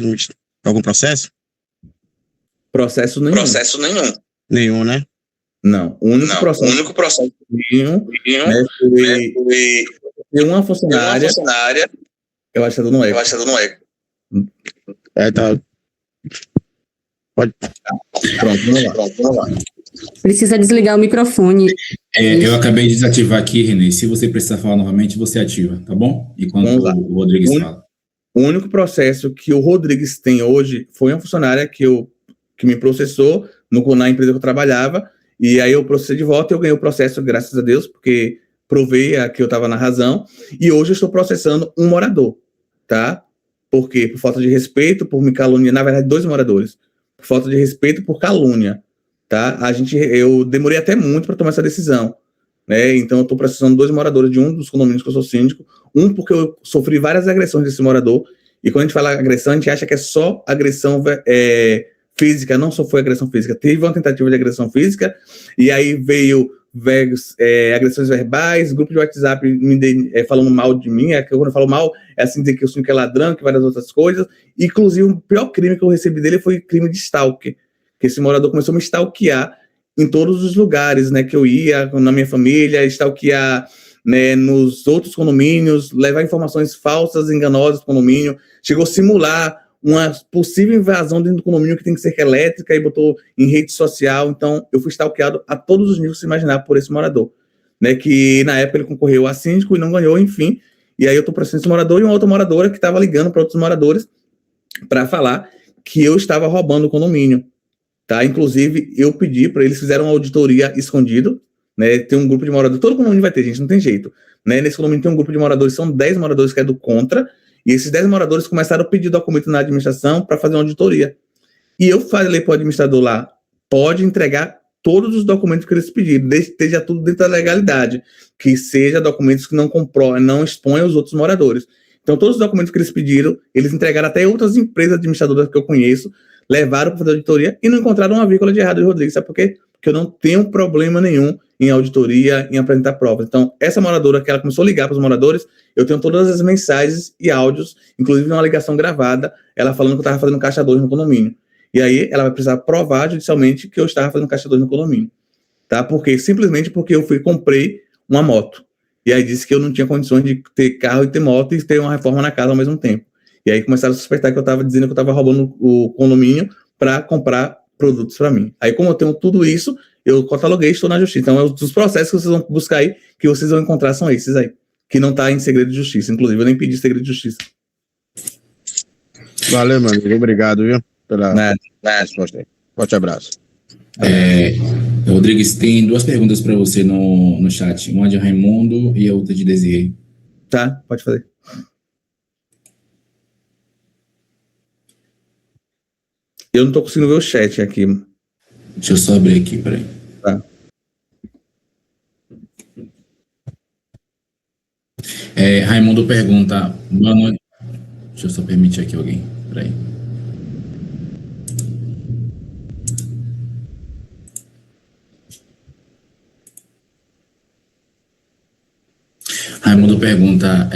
Algum processo? Processo nenhum. Nenhum, né? Não. O único processo foi uma funcionária. Eu acho que não é. Tá. Pode. Pronto, vamos lá. Precisa desligar o microfone. Eu acabei de desativar aqui, Renê. Se você precisar falar novamente, você ativa, tá bom? E quando o Rodrigues fala. O único processo que o Rodrigues tem hoje foi uma funcionária que me processou na empresa que eu trabalhava, e aí eu processei de volta e eu ganhei o processo, graças a Deus, porque provei que eu estava na razão, e hoje eu estou processando um morador, tá? Por quê? Por falta de respeito, por me caluniar, na verdade, 2 moradores, por falta de respeito, por calúnia, tá? Eu demorei até muito para tomar essa decisão, né? Então eu estou processando 2 moradores de um dos condomínios que eu sou síndico, um porque eu sofri várias agressões desse morador, e quando a gente fala agressão, a gente acha que é só agressão física, não só foi agressão física, teve uma tentativa de agressão física, e aí veio agressões verbais, grupo de WhatsApp falando mal de mim, quando eu falo mal, é assim dizer que eu sou que é ladrão, que várias outras coisas, inclusive o pior crime que eu recebi dele foi crime de stalker, que esse morador começou a me stalkear em todos os lugares, né, que eu ia, na minha família, stalkear, né, nos outros condomínios, levar informações falsas, enganosas do condomínio, chegou a simular uma possível invasão dentro do condomínio que tem cerca elétrica e botou em rede social. Então, eu fui stalkeado a todos os níveis que se imaginar por esse morador, né, que na época ele concorreu a síndico e não ganhou, enfim, e aí eu estou processando esse morador e uma outra moradora que estava ligando para outros moradores para falar que eu estava roubando o condomínio, tá? Inclusive, eu pedi para eles fizerem uma auditoria escondido, né, tem um grupo de moradores, todo condomínio vai ter, gente, não tem jeito, né, nesse condomínio tem um grupo de moradores, são 10 moradores que é do contra, e esses 10 moradores começaram a pedir documento na administração para fazer uma auditoria. E eu falei para o administrador lá, pode entregar todos os documentos que eles pediram, desde que esteja tudo dentro da legalidade, que seja documentos que não exponham os outros moradores. Então, todos os documentos que eles pediram, eles entregaram até outras empresas administradoras que eu conheço, levaram para fazer auditoria e não encontraram uma vírgula de errado de Rodrigues. Sabe por quê? Porque eu não tenho problema nenhum em auditoria, em apresentar provas. Então, essa moradora que ela começou a ligar para os moradores, eu tenho todas as mensagens e áudios, inclusive uma ligação gravada, ela falando que eu estava fazendo caixa 2 no condomínio. E aí, ela vai precisar provar judicialmente que eu estava fazendo caixa 2 no condomínio. Tá? Simplesmente porque eu comprei uma moto. E aí disse que eu não tinha condições de ter carro e ter moto e ter uma reforma na casa ao mesmo tempo. E aí começaram a suspeitar que eu estava dizendo que eu estava roubando o condomínio para comprar produtos para mim. Aí, como eu tenho tudo isso, eu cataloguei e estou na justiça. Então, os processos que vocês vão buscar aí, que vocês vão encontrar são esses aí, que não está em segredo de justiça. Inclusive, eu nem pedi segredo de justiça. Valeu, meu amigo. Obrigado, viu? Pela resposta aí. Forte abraço. Rodrigues, tem 2 perguntas para você no chat. Uma de Raimundo e a outra de Desirê. Tá, pode fazer. Eu não estou conseguindo ver o chat aqui. Deixa eu só abrir aqui, peraí. Tá. Raimundo pergunta, boa noite. Deixa eu só permitir aqui alguém, peraí. Raimundo pergunta,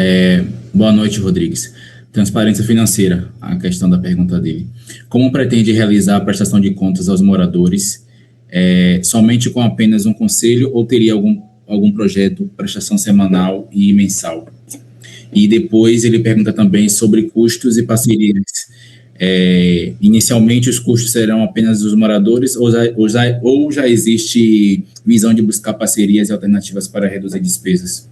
boa noite, Rodrigues. Transparência financeira, a questão da pergunta dele. Como pretende realizar a prestação de contas aos moradores? Somente com apenas um conselho ou teria algum projeto, prestação semanal e mensal? E depois ele pergunta também sobre custos e parcerias. Inicialmente os custos serão apenas dos moradores ou já existe visão de buscar parcerias e alternativas para reduzir despesas?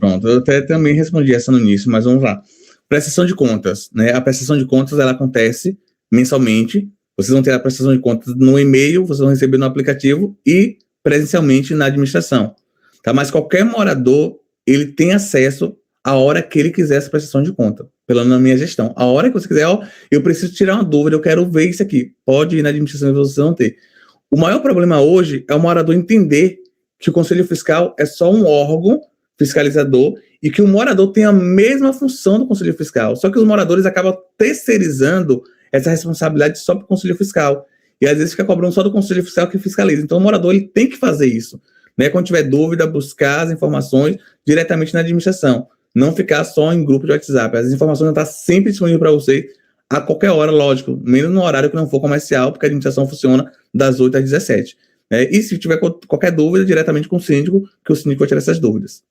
Pronto, eu até também respondi essa no início, mas vamos lá. Prestação de contas, né? A prestação de contas, ela acontece mensalmente. Vocês vão ter a prestação de contas no e-mail, vocês vão receber no aplicativo e presencialmente na administração, tá? Mas qualquer morador, ele tem acesso a hora que ele quiser essa prestação de conta, pela minha gestão. A hora que você quiser, eu preciso tirar uma dúvida, eu quero ver isso aqui. Pode ir na administração e vocês vão ter. O maior problema hoje é o morador entender que o Conselho Fiscal é só um órgão fiscalizador e que o morador tem a mesma função do Conselho Fiscal. Só que os moradores acabam terceirizando essa responsabilidade só para o Conselho Fiscal. E às vezes fica cobrando só do Conselho Fiscal que fiscaliza. Então o morador ele tem que fazer isso, né? Quando tiver dúvida, buscar as informações diretamente na administração. Não ficar só em grupo de WhatsApp. As informações vão estar sempre disponíveis para você a qualquer hora, lógico, menos no horário que não for comercial, porque a administração funciona das 8 às 17. E se tiver qualquer dúvida, diretamente com o síndico, que o síndico vai tirar essas dúvidas.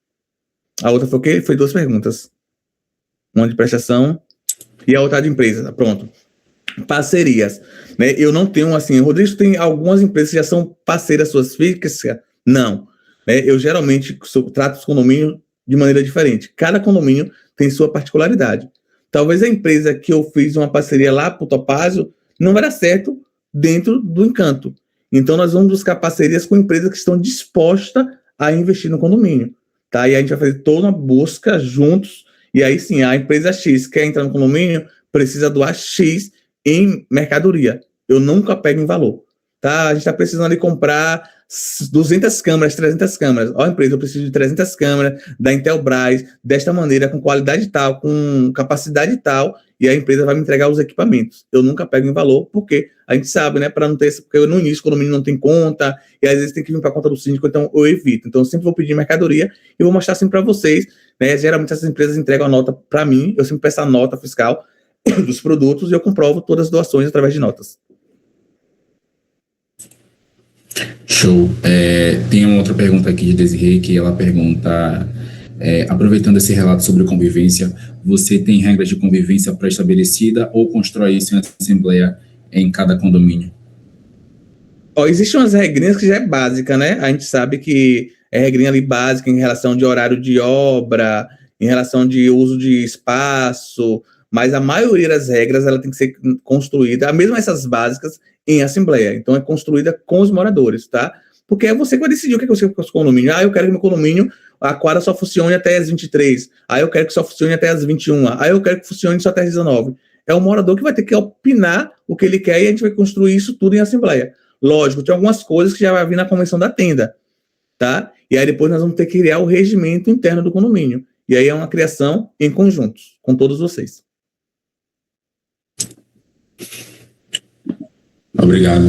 A outra foi o quê? Foi 2 perguntas. Uma de prestação e a outra de empresa. Pronto. Parcerias. Né? Eu não tenho, assim, Rodrigo, tem algumas empresas que já são parceiras suas fixas? Não. Eu geralmente trato os condomínios de maneira diferente. Cada condomínio tem sua particularidade. Talvez a empresa que eu fiz uma parceria lá para o Topázio não vai dar certo dentro do Encanto. Então, nós vamos buscar parcerias com empresas que estão dispostas a investir no condomínio, tá? E a gente vai fazer toda uma busca juntos, e aí sim, a empresa X quer entrar no condomínio, precisa doar X em mercadoria. Eu nunca pego em valor, tá? A gente está precisando de comprar 200 câmeras, 300 câmeras. Ó, empresa, eu preciso de 300 câmeras da Intelbras, desta maneira, com qualidade tal, com capacidade tal, e a empresa vai me entregar os equipamentos. Eu nunca pego em valor, porque a gente sabe, né, para não ter, porque no início o condomínio não tem conta, e às vezes tem que vir para a conta do síndico, então eu evito. Então eu sempre vou pedir mercadoria e vou mostrar sempre para vocês, né? Geralmente essas empresas entregam a nota para mim, eu sempre peço a nota fiscal dos produtos e eu comprovo todas as doações através de notas. Show. Tem uma outra pergunta aqui de Desirê, que ela pergunta, aproveitando esse relato sobre convivência, você tem regras de convivência pré-estabelecida ou constrói isso em assembleia em cada condomínio? Ó, existem umas regrinhas que já é básica, né? A gente sabe que é regrinha ali básica em relação de horário de obra, em relação de uso de espaço, mas a maioria das regras ela tem que ser construída, mesmo essas básicas, em assembleia. Então é construída com os moradores, tá? Porque é você que vai decidir o que você quer com o condomínio. Eu quero que meu condomínio, a quadra só funcione até as 23. Eu quero que só funcione até as 21. Eu quero que funcione só até as 19. É o morador que vai ter que opinar o que ele quer e a gente vai construir isso tudo em assembleia. Lógico, tem algumas coisas que já vai vir na convenção da tenda, tá? E aí depois nós vamos ter que criar o regimento interno do condomínio. E aí é uma criação em conjunto, com todos vocês. Obrigado.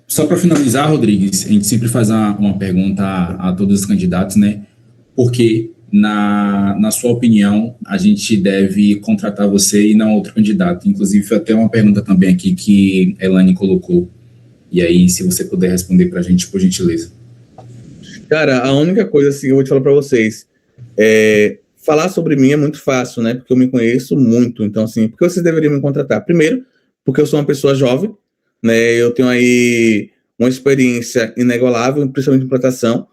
Só para finalizar, Rodrigues, a gente sempre faz uma pergunta a todos os candidatos, né? Porque, na sua opinião, a gente deve contratar você e não outro candidato? Inclusive, foi até uma pergunta também aqui que a Elane colocou. E aí, se você puder responder para a gente, por gentileza. Cara, a única coisa assim, eu vou te falar para vocês, falar sobre mim é muito fácil, né? Porque eu me conheço muito. Então, assim, por que vocês deveriam me contratar? Primeiro, porque eu sou uma pessoa jovem, né? Eu tenho aí uma experiência inigualável, principalmente em implantação.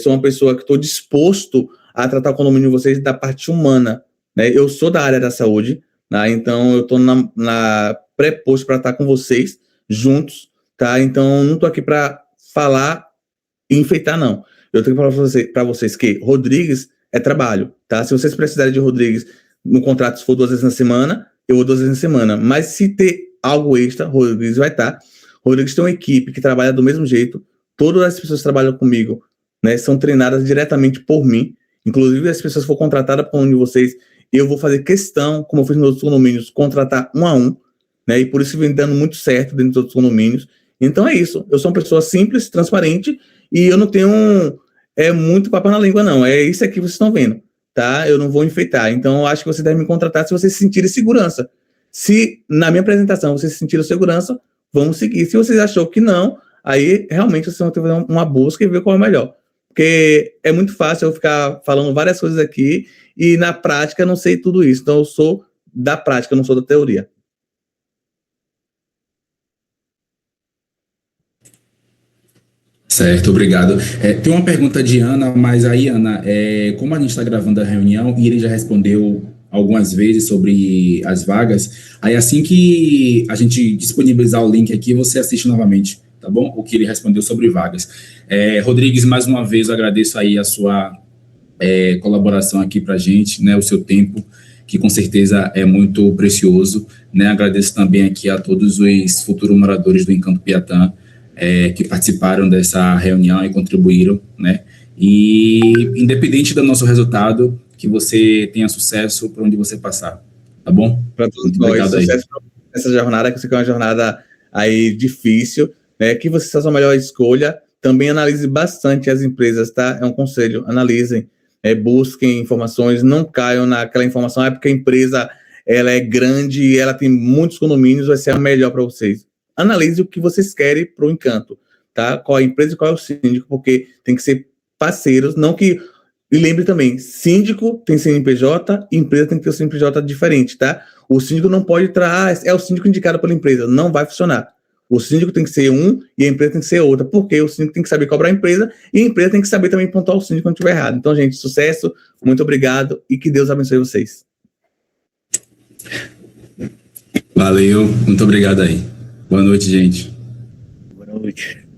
Sou uma pessoa que estou disposto a tratar o condomínio de vocês da parte humana, né? Eu sou da área da saúde, né? Então eu estou na pré-posto para estar com vocês juntos, tá? Então não estou aqui para falar e enfeitar, não. Eu tenho que falar para vocês que Rodrigues é trabalho, tá? Se vocês precisarem de Rodrigues no contrato, se for 2 vezes na semana, eu vou 2 vezes na semana. Mas se ter algo extra, Rodrigues vai estar. Rodrigues tem uma equipe que trabalha do mesmo jeito. Todas as pessoas que trabalham comigo, né, são treinadas diretamente por mim. Inclusive, as pessoas que for contratadas por um de vocês, eu vou fazer questão, como eu fiz nos outros condomínios, contratar um a um, né? E por isso vem dando muito certo dentro dos outros condomínios. Então é isso. Eu sou uma pessoa simples, transparente, e eu não tenho muito papo na língua, não. É isso aqui que vocês estão vendo, tá? Eu não vou enfeitar. Então, eu acho que vocês devem me contratar se vocês sentirem segurança. Se na minha apresentação vocês sentiram segurança, vamos seguir. Se vocês achou que não, aí realmente vocês vão ter que fazer uma busca e ver qual é o melhor. Porque é muito fácil eu ficar falando várias coisas aqui e na prática eu não sei tudo isso. Então eu sou da prática, eu não sou da teoria. Certo, obrigado. Tem uma pergunta de Ana, mas aí, Ana, como a gente está gravando a reunião e ele já respondeu algumas vezes sobre as vagas, aí assim que a gente disponibilizar o link aqui, você assiste novamente, tá bom? O que ele respondeu sobre vagas. Rodrigues, mais uma vez, eu agradeço aí a sua colaboração aqui para a gente, né, o seu tempo, que com certeza é muito precioso, né? Agradeço também aqui a todos os futuros moradores do Encanto Piatã, que participaram dessa reunião e contribuíram, né? E independente do nosso resultado, que você tenha sucesso por onde você passar, tá bom? Para todos nós, sucesso nessa jornada, que eu sei que é uma jornada aí difícil, né? Que você faça a melhor escolha. Também analise bastante as empresas, tá? É um conselho, analisem, busquem informações, não caiam naquela informação, porque a empresa ela é grande e ela tem muitos condomínios, vai ser a melhor para vocês. Analise o que vocês querem para o Encanto, tá? Qual é a empresa e qual é o síndico, porque tem que ser parceiros, não que... E lembre também, síndico tem CNPJ, empresa tem que ter o CNPJ diferente, tá? O síndico não pode entrar, é o síndico indicado pela empresa, não vai funcionar. O síndico tem que ser um e a empresa tem que ser outra, porque o síndico tem que saber cobrar a empresa e a empresa tem que saber também pontuar o síndico quando estiver errado. Então, gente, sucesso, muito obrigado e que Deus abençoe vocês. Valeu, muito obrigado aí. Boa noite, gente. Boa noite.